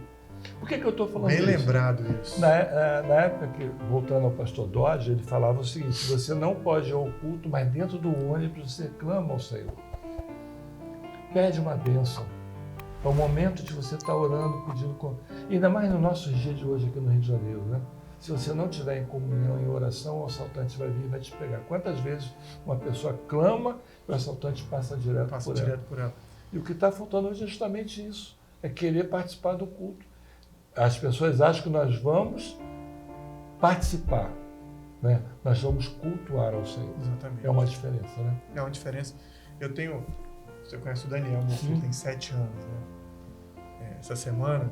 Por que eu estou falando Bem isso? lembrado isso. Na época, voltando ao pastor Dodge, ele falava o seguinte, você não pode ir ao culto, mas dentro do ônibus você clama ao Senhor. Pede uma bênção. É o momento de você estar orando, pedindo... Ainda mais no nosso dia de hoje aqui no Rio de Janeiro, né? Se você não estiver em comunhão, em oração, o assaltante vai vir e vai te pegar. Quantas vezes uma pessoa clama e o assaltante passa direto por ela? E o que está faltando hoje é justamente isso, é querer participar do culto. As pessoas acham que nós vamos participar, né? Nós vamos cultuar ao Senhor. Exatamente. É uma diferença, né? É uma diferença. Você conhece o Daniel, meu filho tem 7 anos, né? Essa semana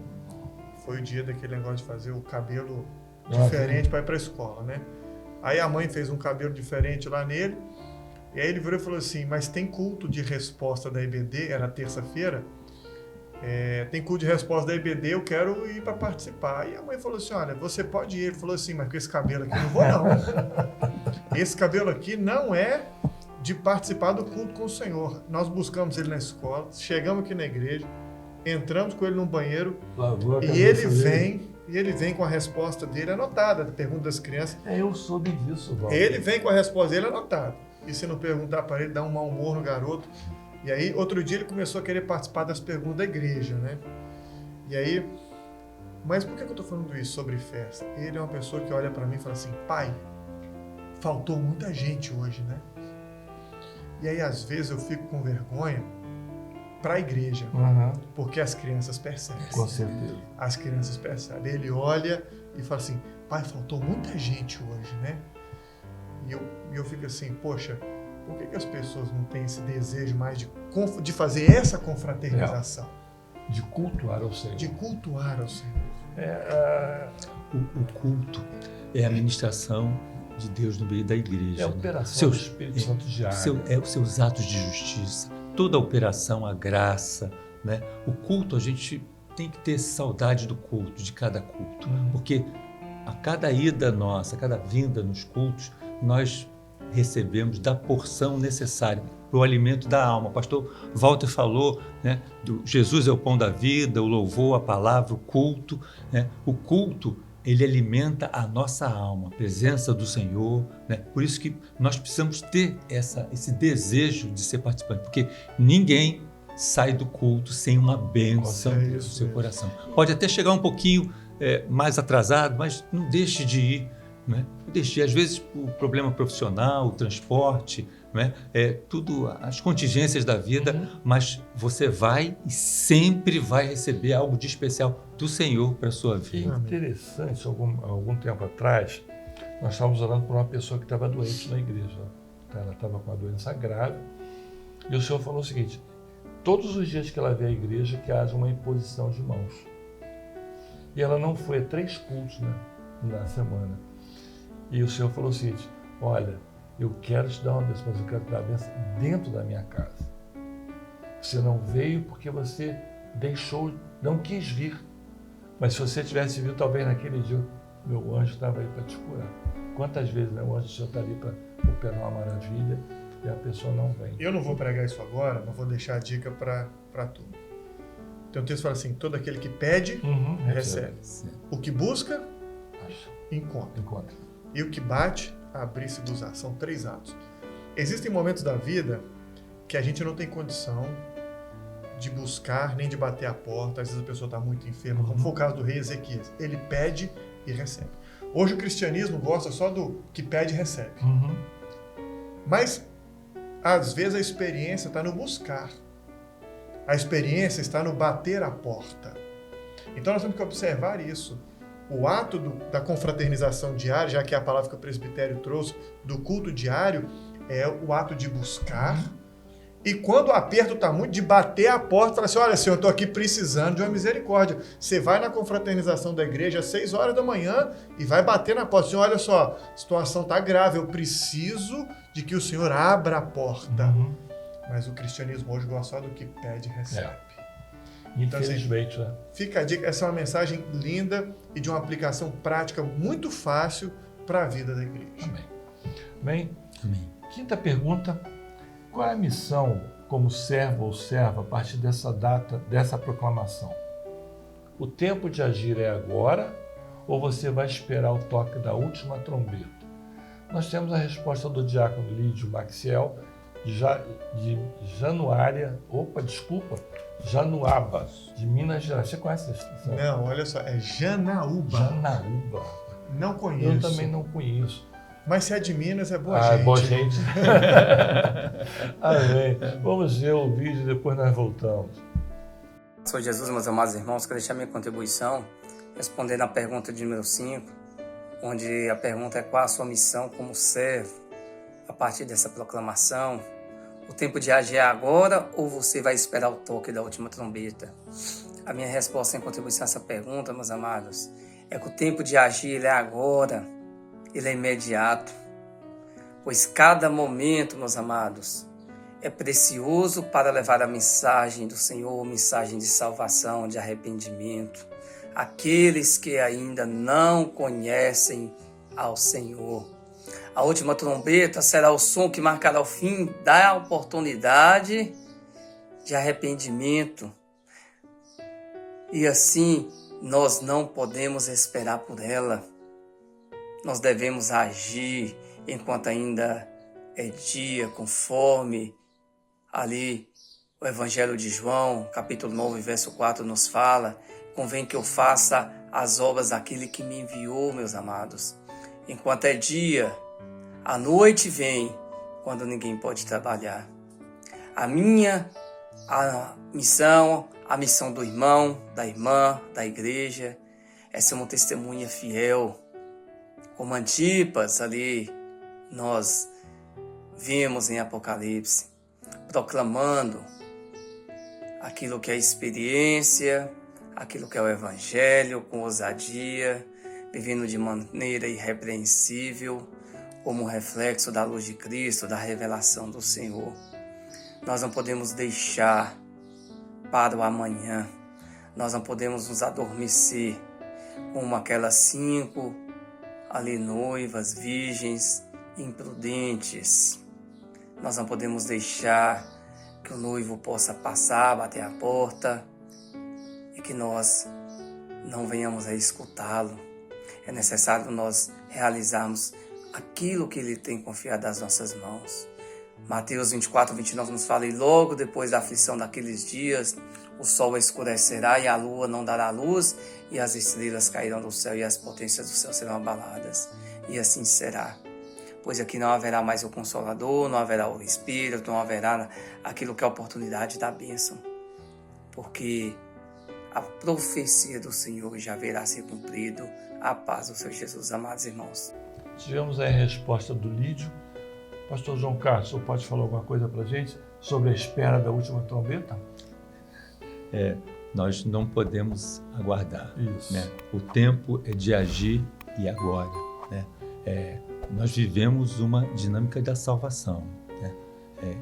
foi o dia daquele negócio de fazer o cabelo diferente para ir para a escola, né? Aí a mãe fez um cabelo diferente lá nele, e aí ele virou e falou assim, mas tem culto de resposta da EBD, era terça-feira, tem culto de resposta da EBD, eu quero ir para participar. E a mãe falou assim, olha, você pode ir. Ele falou assim, mas com esse cabelo aqui eu não vou não. Esse cabelo aqui não é de participar do culto com o Senhor. Nós buscamos ele na escola, chegamos aqui na igreja, entramos com ele no banheiro, e ele vem com a resposta dele anotada, da pergunta das crianças. Eu soube disso, Walter. Ele vem com a resposta dele anotada. e se não perguntar para ele, dá um mau humor no garoto. E aí, outro dia ele começou a querer participar das perguntas da igreja, né? E aí, mas por que eu estou falando isso sobre festa? Ele é uma pessoa que olha para mim e fala assim, pai, faltou muita gente hoje, né? E aí, às vezes, eu fico com vergonha para a igreja, porque as crianças percebem. Com certeza. As crianças percebem. Ele olha e fala assim, pai, faltou muita gente hoje, né? E eu fico assim, poxa, por que as pessoas não têm esse desejo mais de fazer essa confraternização? De cultuar ao Senhor. De cultuar ao Senhor. O culto é a ministração de Deus no meio da igreja. É a operação do Espírito Santo diário. Os seus atos de justiça, toda a operação, a graça, né? O culto, a gente tem que ter saudade do culto, de cada culto, porque a cada ida nossa, a cada vinda nos cultos, nós recebemos da porção necessária para o alimento da alma. O pastor Walter falou, né, do Jesus é o pão da vida, o louvor, a palavra, o culto, né? O culto, ele alimenta a nossa alma, a presença do Senhor, né? Por isso que nós precisamos ter esse desejo de ser participante, porque ninguém sai do culto sem uma bênção no seu coração. Pode até chegar um pouquinho mais atrasado, mas não deixe de ir, né? Às vezes o problema profissional, o transporte, né? Tudo, as contingências da vida, mas você vai e sempre vai receber algo de especial do Senhor para a sua vida. Interessante, algum tempo atrás, nós estávamos orando por uma pessoa que estava doente na igreja. Ela estava com uma doença grave e o Senhor falou o seguinte, todos os dias que ela vê a igreja, que haja uma imposição de mãos. E ela não foi a 3 cultos, né, na semana. E o Senhor falou o seguinte, olha, eu quero te dar uma bênção, mas eu quero te dar a bênção dentro da minha casa. Você não veio porque você não quis vir. Mas se você tivesse vindo, talvez naquele dia, meu anjo estava aí para te curar. Quantas vezes, né, o anjo do Senhor está ali para operar uma maravilha e a pessoa não vem. Eu não vou pregar isso agora, mas vou deixar a dica para tudo. Tem um texto que fala assim, todo aquele que pede, recebe. O que busca, encontra. E o que bate, abrir-se e buscar. São 3 atos. Existem momentos da vida que a gente não tem condição de buscar, nem de bater a porta. Às vezes a pessoa está muito enferma, como foi o caso do rei Ezequias. Ele pede e recebe. Hoje o cristianismo gosta só do que pede e recebe. Mas, às vezes, a experiência está no buscar. A experiência está no bater a porta. Então nós temos que observar isso. O ato da confraternização diária, já que é a palavra que o presbitério trouxe, do culto diário, é o ato de buscar. E quando o aperto está muito, de bater a porta, fala assim, olha, Senhor, eu estou aqui precisando de uma misericórdia. Você vai na confraternização da igreja às 6 horas da manhã e vai bater na porta. Senhor, olha só, a situação está grave, eu preciso de que o Senhor abra a porta. Mas o cristianismo hoje gosta só do que pede e recebe. Então, infelizmente, né? Fica a dica, essa é uma mensagem linda e de uma aplicação prática muito fácil para a vida da igreja. Amém? Quinta pergunta, qual é a missão como servo ou serva a partir dessa data, dessa proclamação? O tempo de agir é agora ou você vai esperar o toque da última trombeta? Nós temos a resposta do diácono Lídio Maxiel, de Januaba, de Minas Gerais. Você conhece essa estação? Não, olha só, é Janaúba. Janaúba. Não conheço. Eu também não conheço. Mas se é de Minas, é boa gente. É boa gente. Amém. Vamos ver o vídeo e depois nós voltamos. Sou Jesus, meus amados irmãos, quero deixar minha contribuição respondendo a pergunta de número 5, onde a pergunta é qual a sua missão como servo a partir dessa proclamação. O tempo de agir é agora ou você vai esperar o toque da última trombeta? A minha resposta em contribuição a essa pergunta, meus amados, é que o tempo de agir ele é agora, ele é imediato. Pois cada momento, meus amados, é precioso para levar a mensagem do Senhor, mensagem de salvação, de arrependimento. Aqueles que ainda não conhecem ao Senhor. A última trombeta será o som que marcará o fim da oportunidade de arrependimento. E assim, nós não podemos esperar por ela. Nós devemos agir enquanto ainda é dia, conforme ali o Evangelho de João, capítulo 9, verso 4, nos fala: convém que eu faça as obras daquele que me enviou, meus amados. Enquanto é dia, a noite vem, quando ninguém pode trabalhar. A missão do irmão, da irmã, da igreja, é ser uma testemunha fiel. Como Antipas ali, nós vimos em Apocalipse, proclamando aquilo que é experiência, aquilo que é o Evangelho, com ousadia, vivendo de maneira irrepreensível, como reflexo da luz de Cristo, da revelação do Senhor. Nós não podemos deixar para o amanhã, nós não podemos nos adormecer como aquelas 5 ali noivas, virgens, imprudentes. Nós não podemos deixar que o noivo possa passar, bater a porta e que nós não venhamos a escutá-lo. É necessário nós realizarmos aquilo que Ele tem confiado às nossas mãos. Mateus 24, 29 nos fala: e logo depois da aflição daqueles dias, o sol escurecerá e a lua não dará luz, e as estrelas cairão do céu e as potências do céu serão abaladas. E assim será. Pois aqui não haverá mais o Consolador, não haverá o Espírito, não haverá aquilo que é a oportunidade da bênção. Porque a profecia do Senhor já verá ser cumprido. A paz do Senhor Jesus, amados irmãos. Tivemos aí a resposta do Lídio. Pastor João Carlos, você pode falar alguma coisa para a gente sobre a espera da última trombeta? Nós não podemos aguardar. Isso. Né? O tempo é de agir e agora. Né? Nós vivemos uma dinâmica da salvação. Né?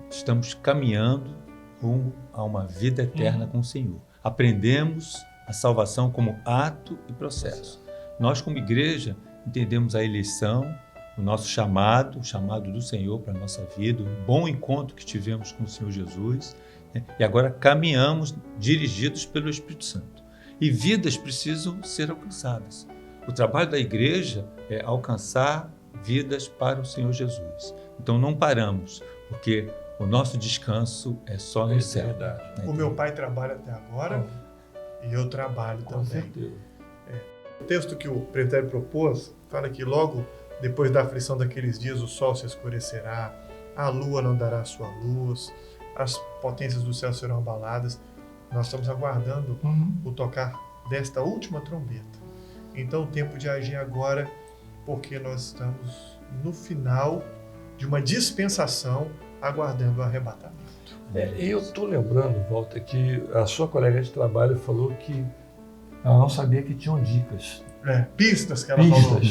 Estamos caminhando rumo a uma vida eterna com o Senhor. Aprendemos a salvação como ato e processo. Nós, como igreja, entendemos a eleição, o nosso chamado, o chamado do Senhor para a nossa vida, o bom encontro que tivemos com o Senhor Jesus, né? E agora caminhamos dirigidos pelo Espírito Santo. E vidas precisam ser alcançadas. O trabalho da igreja é alcançar vidas para o Senhor Jesus. Então não paramos, porque o nosso descanso é só no céu. Verdade. O meu pai trabalha até agora e eu trabalho Com também. certeza. O texto que o pretério propôs fala que logo depois da aflição daqueles dias o sol se escurecerá, a lua não dará sua luz, as potências do céu serão abaladas. Nós estamos aguardando o tocar desta última trombeta. Então o tempo de agir agora, porque nós estamos no final de uma dispensação aguardando o arrebatamento. E eu estou lembrando, Walter, que a sua colega de trabalho falou que ela não sabia que tinham dicas. Pistas que ela falou.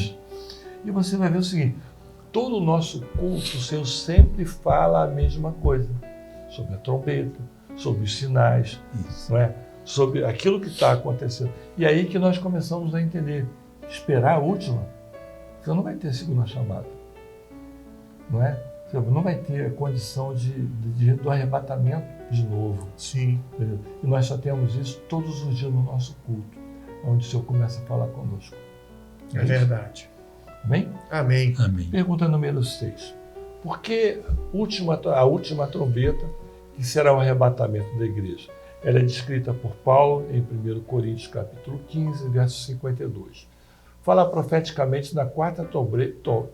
E você vai ver o seguinte: todo o nosso culto, o Senhor sempre fala a mesma coisa. Sobre a trombeta, sobre os sinais, não é? Sobre aquilo que está acontecendo. E aí que nós começamos a entender. Esperar a última, você não vai ter segunda chamada. Não é? Você não vai ter a condição do arrebatamento de novo. Sim. Entendeu? E nós só temos isso todos os dias no nosso culto, onde o Senhor começa a falar conosco. É verdade. Amém? Amém. Amém. Pergunta número 6. Por que a última trombeta, que será o arrebatamento da igreja? Ela é descrita por Paulo em 1 Coríntios capítulo 15, verso 52. Fala profeticamente na quarta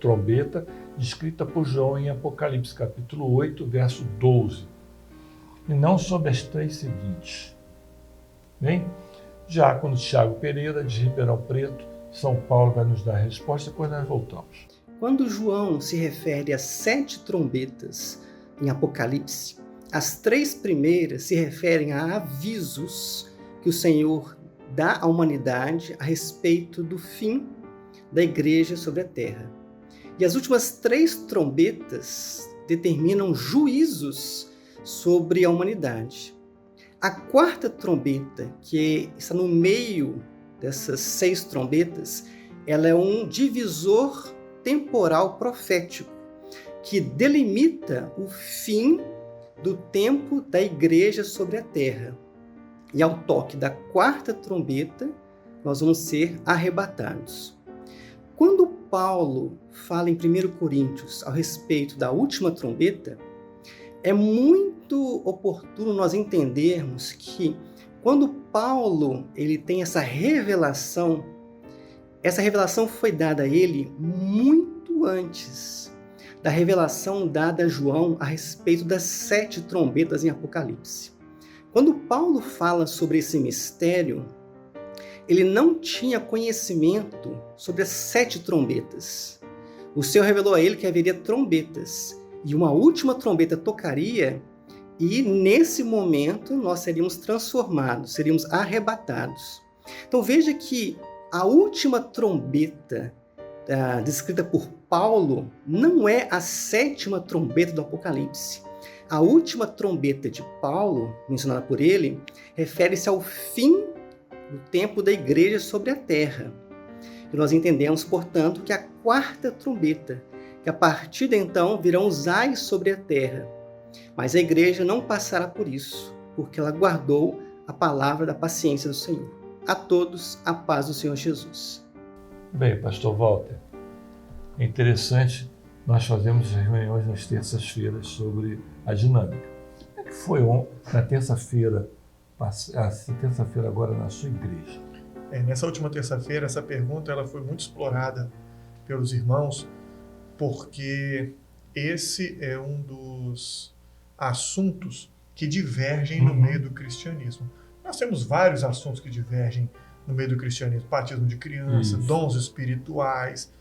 trombeta, descrita por João em Apocalipse capítulo 8, verso 12. E não sobre as 3 seguintes. Bem? Diácono Tiago Pereira, de Ribeirão Preto, São Paulo, vai nos dar a resposta, depois nós voltamos. Quando João se refere às 7 trombetas em Apocalipse, as 3 primeiras se referem a avisos que o Senhor dá à humanidade a respeito do fim da igreja sobre a terra. E as últimas 3 trombetas determinam juízos sobre a humanidade. A quarta trombeta, que está no meio dessas 6 trombetas, ela é um divisor temporal profético que delimita o fim do tempo da igreja sobre a terra. E ao toque da quarta trombeta, nós vamos ser arrebatados. Quando Paulo fala em 1 Coríntios a respeito da última trombeta, é muito oportuno nós entendermos que quando Paulo ele tem essa revelação foi dada a ele muito antes da revelação dada a João a respeito das 7 trombetas em Apocalipse. Quando Paulo fala sobre esse mistério, ele não tinha conhecimento sobre as 7 trombetas. O Senhor revelou a ele que haveria trombetas, e uma última trombeta tocaria, e nesse momento nós seríamos transformados, seríamos arrebatados. Então veja que a última trombeta descrita por Paulo não é a 7ª trombeta do Apocalipse. A última trombeta de Paulo, mencionada por ele, refere-se ao fim do tempo da igreja sobre a terra. E nós entendemos, portanto, que a 4ª trombeta, que a partir de então virão os ais sobre a terra. Mas a igreja não passará por isso, porque ela guardou a palavra da paciência do Senhor. A todos, a paz do Senhor Jesus. Bem, pastor Walter, é interessante, nós fazemos reuniões nas terças-feiras sobre a dinâmica. Como é que foi na terça-feira, agora na sua igreja? Nessa última terça-feira, essa pergunta ela foi muito explorada pelos irmãos, porque esse é um dos assuntos que divergem no meio do cristianismo. Nós temos vários assuntos que divergem no meio do cristianismo. Batismo de criança, dons espirituais,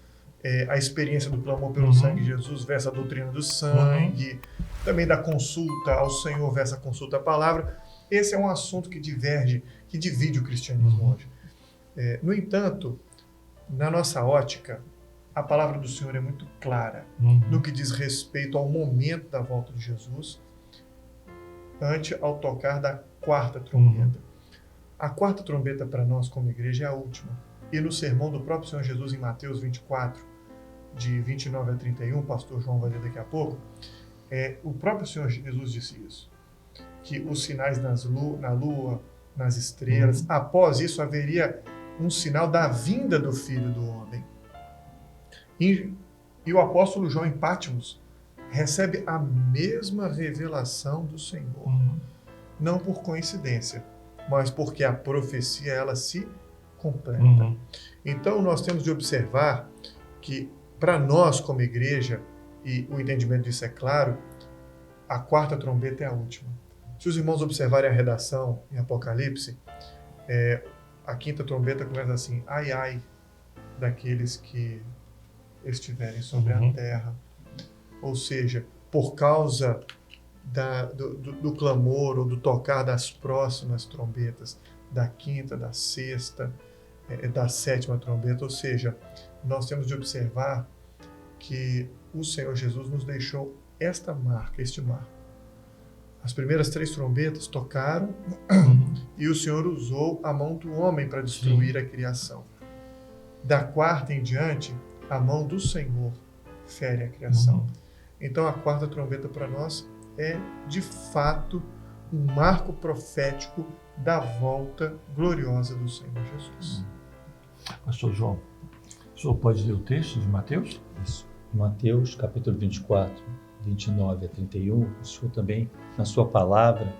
a experiência do clamor pelo sangue de Jesus versus a doutrina do sangue, também da consulta ao Senhor versus a consulta à palavra. Esse é um assunto que diverge, que divide o cristianismo hoje. No entanto, na nossa ótica, a palavra do Senhor é muito clara no que diz respeito ao momento da volta de Jesus, ao tocar da 4ª trombeta. A 4ª trombeta para nós como igreja é a última. E no sermão do próprio Senhor Jesus em Mateus 24, de 29 a 31, o pastor João vai ler daqui a pouco, o próprio Senhor Jesus disse isso, que os sinais na lua, nas estrelas, após isso haveria um sinal da vinda do Filho do Homem. E o apóstolo João em Patmos recebe a mesma revelação do Senhor. Não por coincidência, mas porque a profecia ela se completa. Então nós temos de observar que para nós como igreja, e o entendimento disso é claro, a 4ª trombeta é a última. Se os irmãos observarem a redação em Apocalipse, a 5ª trombeta começa assim: ai, ai, daqueles que estiverem sobre a terra. Ou seja, por causa do clamor ou do tocar das próximas trombetas, da 5ª, da 6ª, da 7ª trombeta. Ou seja, nós temos de observar que o Senhor Jesus nos deixou esta marca, este marco. As primeiras 3 trombetas tocaram e o Senhor usou a mão do homem para destruir a criação. Da 4ª em diante, a mão do Senhor fere a criação. Então a 4ª trombeta para nós é, de fato, um marco profético da volta gloriosa do Senhor Jesus. Pastor João, o senhor pode ler o texto de Mateus? Isso. Mateus, capítulo 24, 29 a 31, o Senhor também, na sua palavra,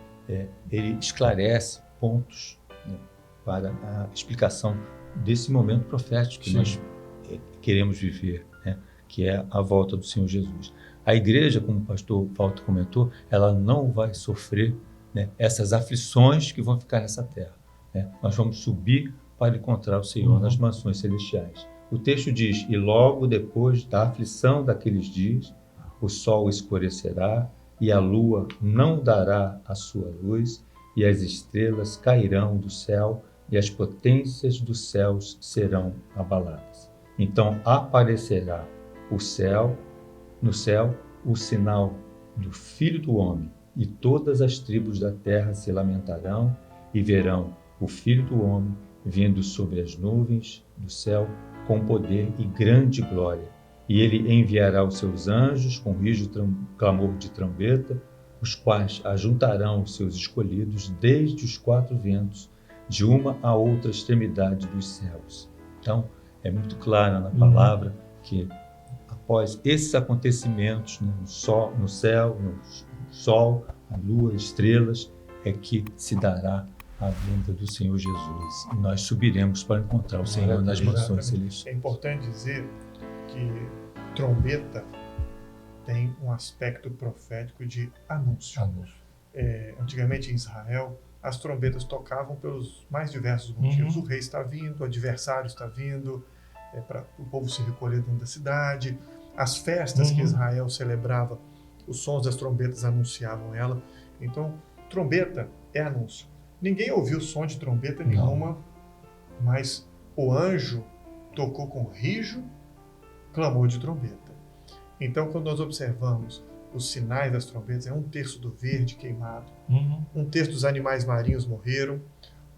ele esclarece pontos, né, para a explicação desse momento profético que nós queremos viver, né, que é a volta do Senhor Jesus. A igreja, como o pastor Walter comentou, ela não vai sofrer, né, essas aflições que vão ficar nessa terra, né? Nós vamos subir para encontrar o Senhor nas mansões celestiais. O texto diz: e logo depois da aflição daqueles dias, o sol escurecerá e a lua não dará a sua luz e as estrelas cairão do céu e as potências dos céus serão abaladas. Então aparecerá no céu o sinal do Filho do Homem, e todas as tribos da terra se lamentarão e verão o Filho do Homem vindo sobre as nuvens do céu com poder e grande glória. E ele enviará os seus anjos com rijo clamor de trombeta, os quais ajuntarão os seus escolhidos desde os 4 ventos, de uma a outra extremidade dos céus. Então, é muito claro na palavra que após esses acontecimentos, né, no céu, no sol, a lua, as estrelas, é que se dará a vinda do Senhor Jesus. E nós subiremos para encontrar o Senhor nas mansões celestiais. É importante dizer que trombeta tem um aspecto profético de anúncio. Antigamente em Israel, as trombetas tocavam pelos mais diversos motivos. O rei está vindo, o adversário está vindo, para o povo se recolher dentro da cidade. As festas que Israel celebrava, os sons das trombetas anunciavam ela. Então, trombeta é anúncio. Ninguém ouviu som de trombeta nenhuma, mas o anjo tocou com rijo, clamor de trombeta. Então, quando nós observamos os sinais das trombetas, é 1/3 do verde queimado, 1/3 dos animais marinhos morreram,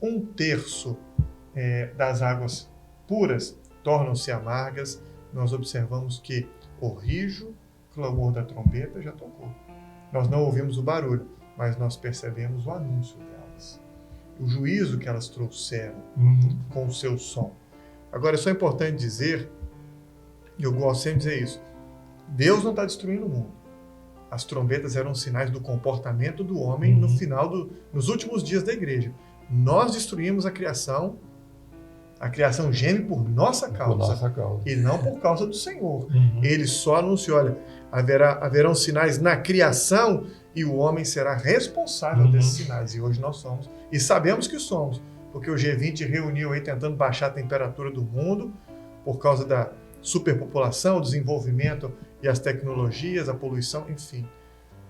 1/3 das águas puras tornam-se amargas. Nós observamos que o rijo, clamor da trombeta já tocou. Nós não ouvimos o barulho, mas nós percebemos o anúncio delas, o juízo que elas trouxeram com o seu som. Agora, é só importante dizer, e eu gosto sempre de dizer isso, Deus não está destruindo o mundo. As trombetas eram sinais do comportamento do homem nos últimos dias da igreja. Nós destruímos a criação geme por nossa causa, e não por causa do Senhor. Ele só anunciou, olha, haverão sinais na criação e o homem será responsável desses sinais. E hoje nós somos, e sabemos que somos, porque o G20 reuniu aí tentando baixar a temperatura do mundo por causa da superpopulação, o desenvolvimento e as tecnologias, a poluição, enfim.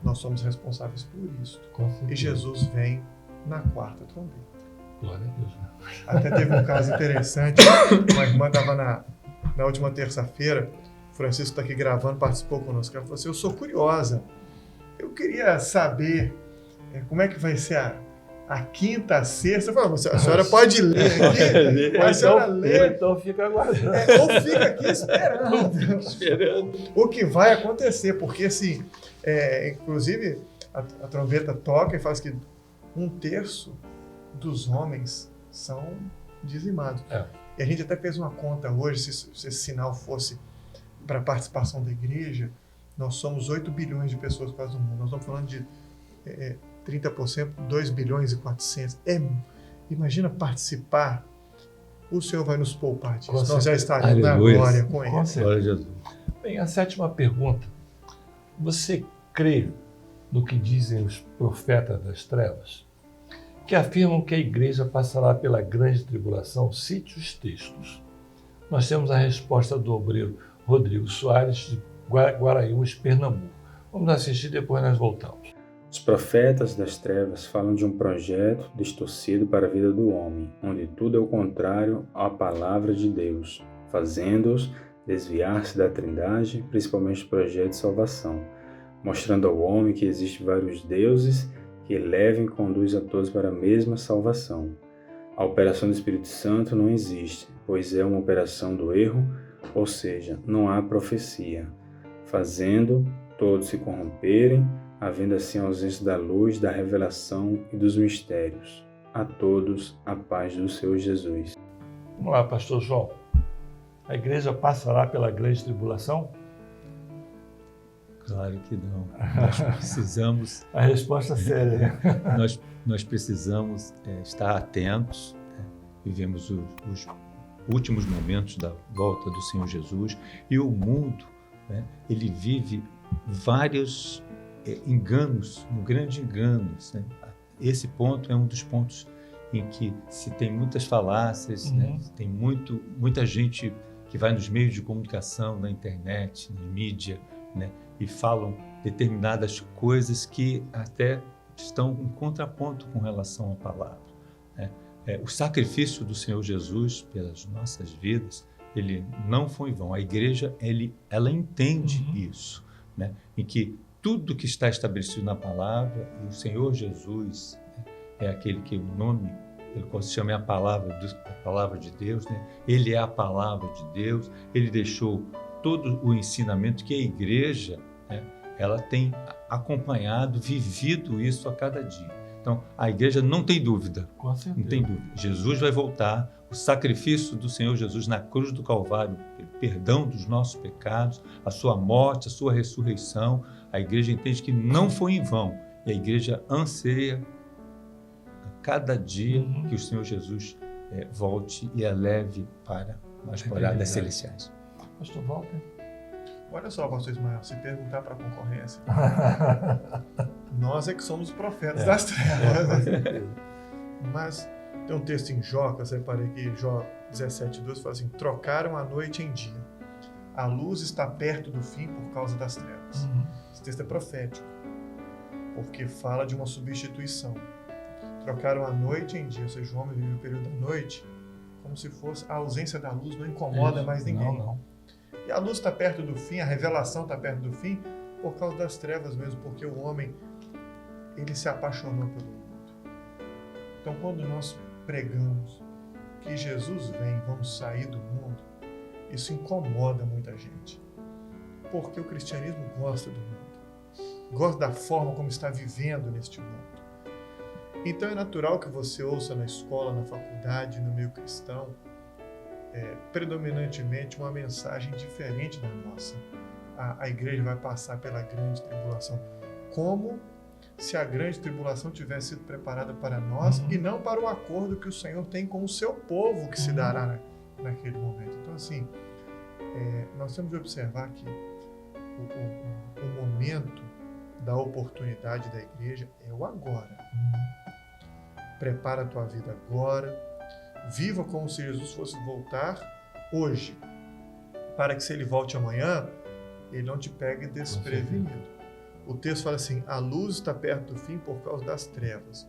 Nós somos responsáveis por isso. E Jesus vem na 4ª trombeta. Glória a Deus. Até teve um caso interessante, uma irmã estava na última terça-feira, o Francisco está aqui gravando, participou conosco, ela falou assim, eu sou curiosa, eu queria saber como é que vai ser a quinta, a sexta. Eu falei, a senhora pode ler aqui, a senhora lê. Então fica aguardando. Ou fica aqui esperando o que vai acontecer, porque assim, inclusive a trombeta toca e faz que 1/3 dos homens são dizimados. E a gente até fez uma conta hoje, se esse sinal fosse para a participação da igreja, nós somos 8 bilhões de pessoas quase no mundo. Nós estamos falando de 30%, 2 bilhões e 400. Imagina participar. O Senhor vai nos poupar disso. Nós já estaremos na glória com Ele. Glória a Jesus. Bem, a 7ª pergunta. Você crê no que dizem os profetas das trevas, que afirmam que a igreja passará pela grande tribulação? Cite os textos. Nós temos a resposta do obreiro Rodrigo Soares, de Guaraíus, Pernambuco. Vamos assistir, depois nós voltamos. Os profetas das trevas falam de um projeto distorcido para a vida do homem, onde tudo é o contrário à palavra de Deus, fazendo-os desviar-se da Trindade, principalmente do projeto de salvação, mostrando ao homem que existem vários deuses que levam e conduzem a todos para a mesma salvação. A operação do Espírito Santo não existe, pois é uma operação do erro, ou seja, não há profecia, fazendo todos se corromperem, havendo assim a ausência da luz, da revelação e dos mistérios. A todos a paz do Senhor Jesus. Vamos lá, pastor João. A igreja passará pela grande tribulação? Claro que não. Nós precisamos... A resposta é séria. Nós precisamos estar atentos. Vivemos os últimos momentos da volta do Senhor Jesus e o mundo, ele vive vários enganos, grandes enganos. Esse ponto é um dos pontos em que se tem muitas falácias, tem muita gente que vai nos meios de comunicação, na internet, na mídia, e falam determinadas coisas que até estão em contraponto com relação à palavra. O sacrifício do Senhor Jesus pelas nossas vidas, ele não foi em vão. A igreja, ela entende isso, em que tudo que está estabelecido na palavra, e o Senhor Jesus é aquele que o nome, ele se chama a palavra de Deus, Ele é a palavra de Deus, ele deixou todo o ensinamento que a igreja, ela tem acompanhado, vivido isso a cada dia. Então, a igreja não tem dúvida. Com certeza. Não tem dúvida. Jesus vai voltar, o sacrifício do Senhor Jesus na cruz do Calvário, o perdão dos nossos pecados, a sua morte, a sua ressurreição, a igreja entende que não foi em vão. E a igreja anseia a cada dia que o Senhor Jesus volte e a leve para as moradas celestiais. Pastor Walter. Olha só, pastor Ismael, se perguntar para a concorrência, nós é que somos os profetas das trevas. Mas tem um texto em Jó, que eu separei aqui, Jó 17:2, fala assim: trocaram a noite em dia. A luz está perto do fim por causa das trevas. Esse texto é profético, porque fala de uma substituição. Trocaram a noite em dia, ou seja, o homem vive o período da noite como se fosse a ausência da luz, não incomoda mais ninguém. Não. E a luz está perto do fim, a revelação está perto do fim, por causa das trevas mesmo, porque o homem, ele se apaixonou pelo mundo. Então, quando nós pregamos que Jesus vem, vamos sair do mundo, isso incomoda muita gente. Porque o cristianismo gosta do mundo, gosta da forma como está vivendo neste mundo. Então é natural que você ouça na escola, na faculdade, no meio cristão, predominantemente uma mensagem diferente da nossa. A igreja vai passar pela grande tribulação. Como se a grande tribulação tivesse sido preparada para nós e não para o acordo que o Senhor tem com o seu povo que se dará naquele momento. Então, assim, nós temos de observar que o momento da oportunidade da igreja é o agora. Prepara a tua vida agora. Viva como se Jesus fosse voltar hoje, para que se ele volte amanhã, ele não te pegue desprevenido. O texto fala assim: a luz está perto do fim por causa das trevas.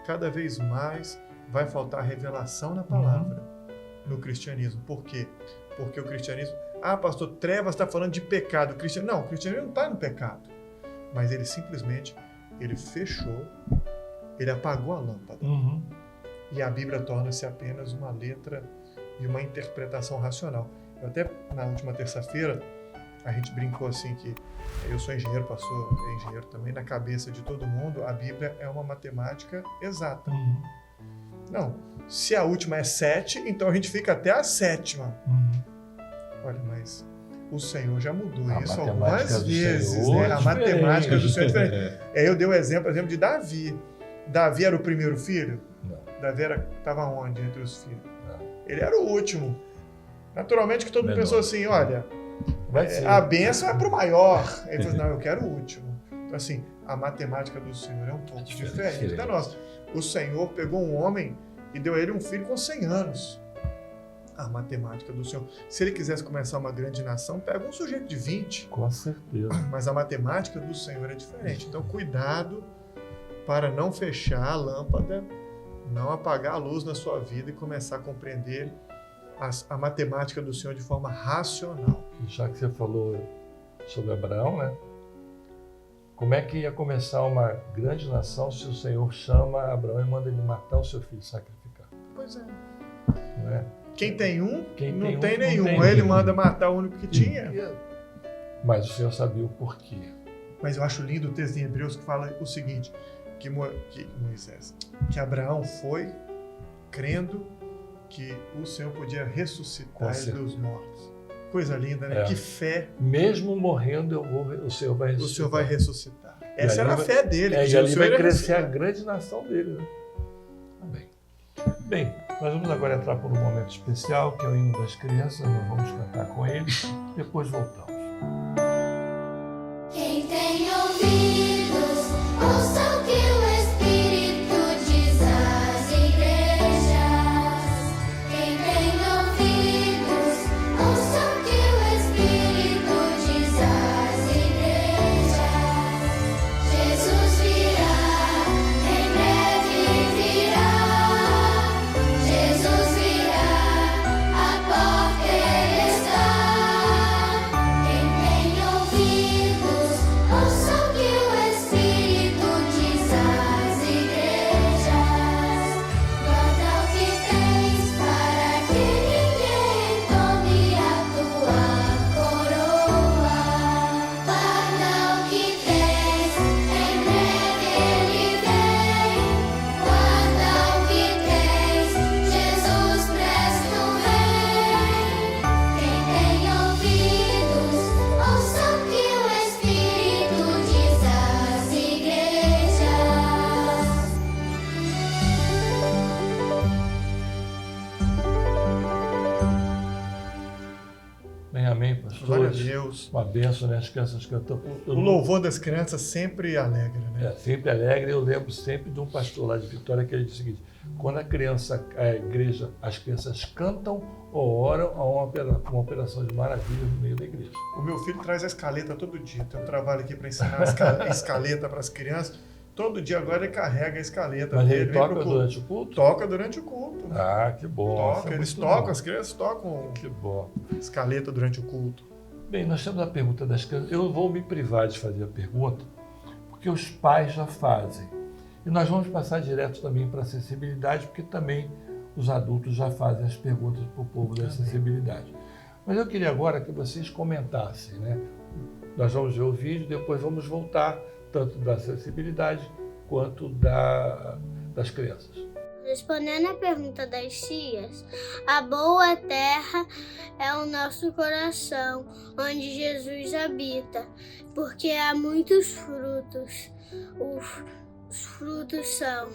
Cada vez mais vai faltar revelação na palavra no cristianismo. Por quê? Porque o cristianismo... Ah, pastor, trevas está falando de pecado. Não, o cristianismo não está no pecado. Mas ele simplesmente, ele fechou, ele apagou a lâmpada. E a Bíblia torna-se apenas uma letra e uma interpretação racional. Eu até, na última terça-feira, a gente brincou assim que eu sou engenheiro, pastor é engenheiro também, na cabeça de todo mundo, a Bíblia é uma matemática exata. Não, se a última é 7, então a gente fica até a 7ª. Olha, mas o Senhor já mudou isso algumas vezes, né? A matemática do Senhor é diferente. Eu dei o exemplo de Davi. Davi era o primeiro filho? Não. Davi estava onde entre os filhos? Não. Ele era o último. Naturalmente que todo mundo pensou assim, olha, a bênção é para o maior. Ele falou, não, eu quero o último. Então assim, a matemática do Senhor é um pouco diferente da nossa. O Senhor pegou um homem e deu a ele um filho com 100 anos. A matemática do Senhor. Se ele quisesse começar uma grande nação, pega um sujeito de 20. Com certeza. Mas a matemática do Senhor é diferente. Então cuidado para não fechar a lâmpada, não apagar a luz na sua vida e começar a compreender a matemática do Senhor de forma racional. E já que você falou sobre Abraão, né? Como é que ia começar uma grande nação se o Senhor chama Abraão e manda ele matar o seu filho e sacrificar? Pois é. Não é? Quem tem um, não tem nenhum. Não tem ele manda matar o único que tinha. Mas o Senhor sabia o porquê. Mas eu acho lindo o texto em Hebreus que fala o seguinte, que Abraão foi crendo que o Senhor podia ressuscitar ele dos mortos. Coisa linda, né? Que fé. Mesmo morrendo, o Senhor vai ressuscitar. O Senhor vai ressuscitar. Essa era a fé dele. E ali vai crescer a grande nação dele. Né? Amém. Bem, nós vamos agora entrar por um momento especial, que é o hino das crianças. Nós vamos cantar com eles, depois voltamos. Quem tem ouvidos, ouça o que o Espírito diz às igrejas. Quem tem ouvidos, ouça o que o Espírito diz às igrejas. Jesus virá, em breve virá. Jesus virá, a porta ele está. Quem tem ouvidos, ouça o que o Deus. Uma benção, né? As crianças cantam. O louvor das crianças sempre alegra, né? Sempre alegre. Eu lembro sempre de um pastor lá de Vitória que ele disse o seguinte: quando a igreja, as crianças cantam ou oram, há uma operação de maravilha no meio da igreja. O meu filho traz a escaleta todo dia. Tem um trabalho aqui para ensinar a escaleta para as crianças. Todo dia agora ele carrega a escaleta. Mas dele, ele toca durante o culto? Toca durante o culto. Ah, que bom. Toca, eles tocam, as crianças tocam. Que bom. Escaleta durante o culto. Bem, nós temos a pergunta das crianças. Eu vou me privar de fazer a pergunta, porque os pais já fazem. E nós vamos passar direto também para a acessibilidade, porque também os adultos já fazem as perguntas para o povo da acessibilidade. Mas eu queria agora que vocês comentassem, né? Nós vamos ver o vídeo, depois vamos voltar tanto da acessibilidade quanto das crianças. Respondendo à pergunta das tias, a boa terra é o nosso coração, onde Jesus habita, porque há muitos frutos. Os frutos são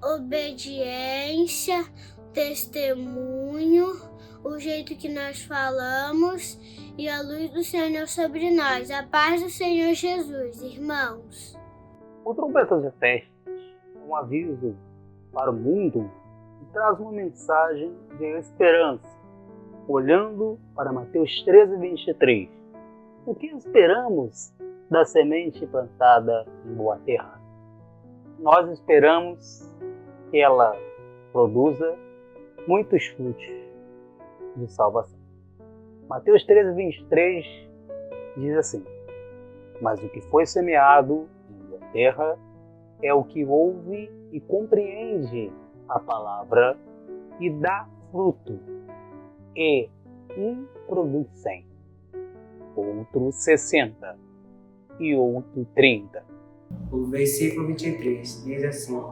obediência, testemunho, o jeito que nós falamos e a luz do Senhor sobre nós. A paz do Senhor Jesus, irmãos. O Trombetas de Festas é um aviso para o mundo e traz uma mensagem de esperança. Olhando para Mateus 13:23, o que esperamos da semente plantada em boa terra? Nós esperamos que ela produza muitos frutos de salvação. Mateus 13:23 diz assim: mas o que foi semeado em boa terra é o que ouve e compreende a palavra e dá fruto. E um produz 100, outro 60 e outro 30. O versículo 23 diz assim: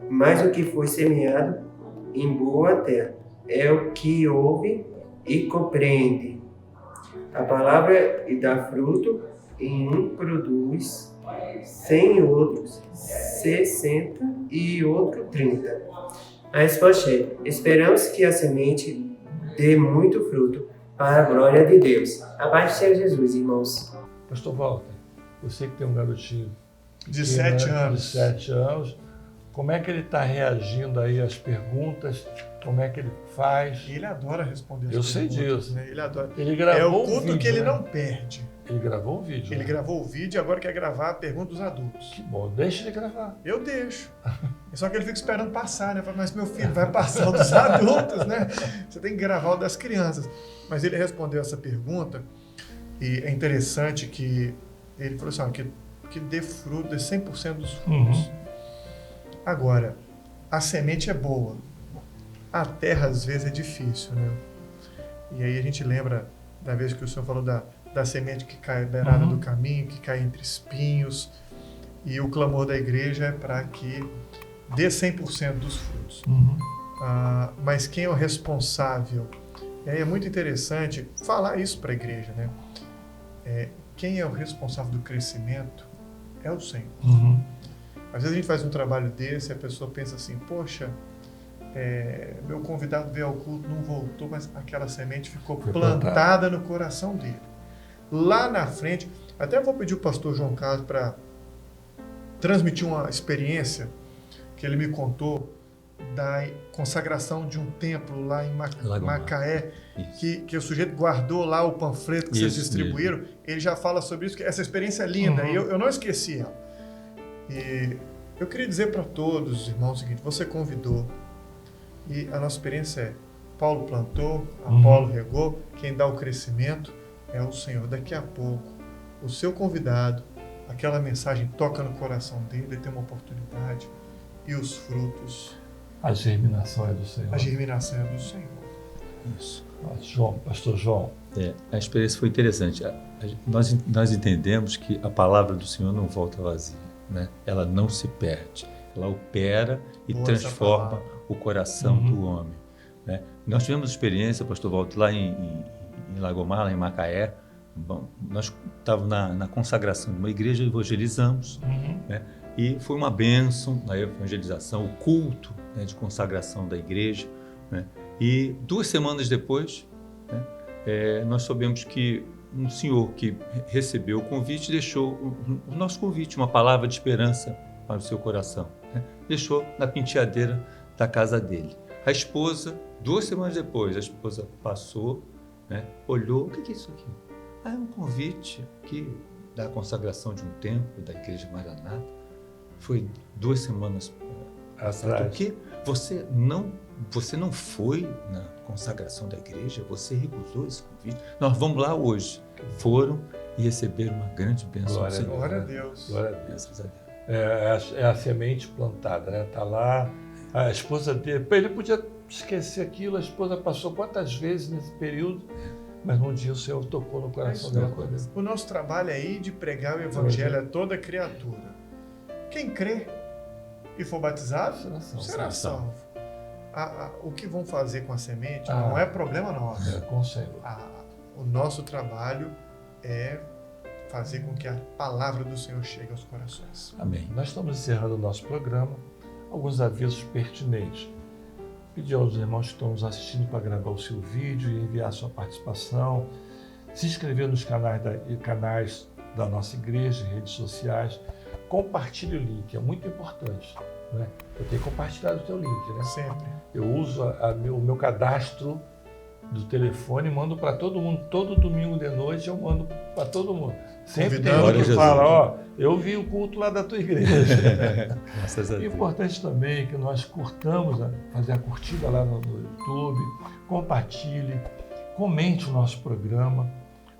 mas o que foi semeado em boa terra é o que ouve e compreende a palavra e dá fruto, e um produz 100, outros 60 e outro 30. A resposta é: esperamos que a semente dê muito fruto para a glória de Deus. A paz de Senhor Jesus, irmãos. Pastor Walter, você que tem um garotinho de 7 anos. De 7 anos, como é que ele está reagindo aí às perguntas? Como é que ele faz? Ele adora responder as Eu perguntas. sei disso. Né? Ele adora. Ele gravou é o culto vídeo, que ele né? não perde. Ele gravou o vídeo. Ele né? gravou o vídeo e agora quer gravar a pergunta dos adultos. Que bom, deixa ele gravar. Eu deixo. Só que ele fica esperando passar, né? Mas meu filho, vai passar o dos adultos, né? Você tem que gravar o das crianças. Mas ele respondeu essa pergunta e é interessante que ele falou assim, que dê fruto, dê 100% dos frutos. Agora, a semente é boa. A terra, às vezes, é difícil, né? E aí a gente lembra da vez que o senhor falou da semente que cai à beirada do caminho, que cai entre espinhos. E o clamor da igreja é para que dê 100% dos frutos. Mas quem é o responsável? E aí é muito interessante falar isso para a igreja, né? Quem é o responsável do crescimento é o Senhor. Às vezes a gente faz um trabalho desse e a pessoa pensa assim, poxa, meu convidado veio ao culto, não voltou, mas aquela semente ficou plantada no coração dele. Lá na frente, até vou pedir o pastor João Carlos para transmitir uma experiência que ele me contou da consagração de um templo lá em Macaé, que o sujeito guardou lá o panfleto que vocês distribuíram. Ele já fala sobre isso, que essa experiência é linda, e eu não esqueci ela. E eu queria dizer para todos os irmãos o seguinte: você convidou, e a nossa experiência é: Paulo plantou, Apolo regou, quem dá o crescimento é o Senhor. Daqui a pouco, o seu convidado, aquela mensagem toca no coração dele, ele tem uma oportunidade, e os frutos. A germinação é do Senhor. A germinação é do Senhor. Isso. Pastor João. A experiência foi interessante. Nós entendemos que a palavra do Senhor não volta vazia, né? Ela não se perde. Ela opera e transforma o coração do homem, né? Nós tivemos experiência, pastor Walter, lá em Lagomar, lá em Macaé. Bom, nós estávamos na consagração de uma igreja, evangelizamos, né? E foi uma bênção na evangelização, o culto, né, de consagração da igreja, né? E 2 semanas depois, né, nós soubemos que um senhor que recebeu o convite deixou o nosso convite, uma palavra de esperança para o seu coração, né? Deixou na penteadeira da casa dele. A esposa, 2 semanas depois, a esposa passou, né? Olhou, o que é isso aqui? É um convite aqui da consagração de um templo da Igreja Maranata. Foi 2 semanas atrás. Porque você não foi na consagração da igreja, você recusou esse convite. Nós vamos lá hoje. Foram e receberam uma grande bênção do Senhor. Glória a Deus. Glória a Deus. É a semente plantada, né? Está lá, a esposa dele. Ele podia esquecer aquilo, a esposa passou quantas vezes nesse período, mas um dia o Senhor tocou no coração dela. O nosso trabalho é ir de pregar o evangelho a toda criatura. Quem crê e for batizado, será salvo. O que vão fazer com a semente não é problema nosso. É com o Senhor. O nosso trabalho é fazer com que a palavra do Senhor chegue aos corações. Amém. Nós estamos encerrando o nosso programa. Alguns avisos pertinentes. Pedir aos irmãos que estão nos assistindo para gravar o seu vídeo e enviar sua participação. Se inscrever nos canais da nossa igreja, redes sociais. Compartilhe o link, é muito importante. Né? Eu tenho compartilhado o teu link, né? Sempre. Eu uso o meu cadastro do telefone e mando para todo mundo. Todo domingo de noite eu mando para todo mundo. Sempre tem alguém que fala, eu vi o culto lá da tua igreja. Graças a Deus. Importante também que nós curtamos, fazer a curtida lá no YouTube, compartilhe, comente o nosso programa.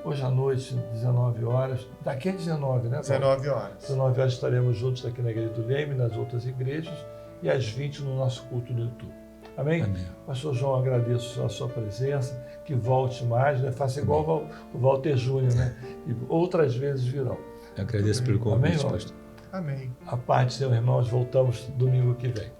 Hoje à noite, 19 horas, daqui a 19, né? 19 horas. 19 horas estaremos juntos aqui na Igreja do Leme, nas outras igrejas, e às 20 no nosso culto no YouTube. Amém? Amém. Pastor João, agradeço a sua presença, que volte mais, né? Faça igual o Walter Júnior, né? E outras vezes virão. Eu agradeço pelo convite, Amém, pastor. Amém. A paz, Senhor, irmãos, voltamos domingo que vem.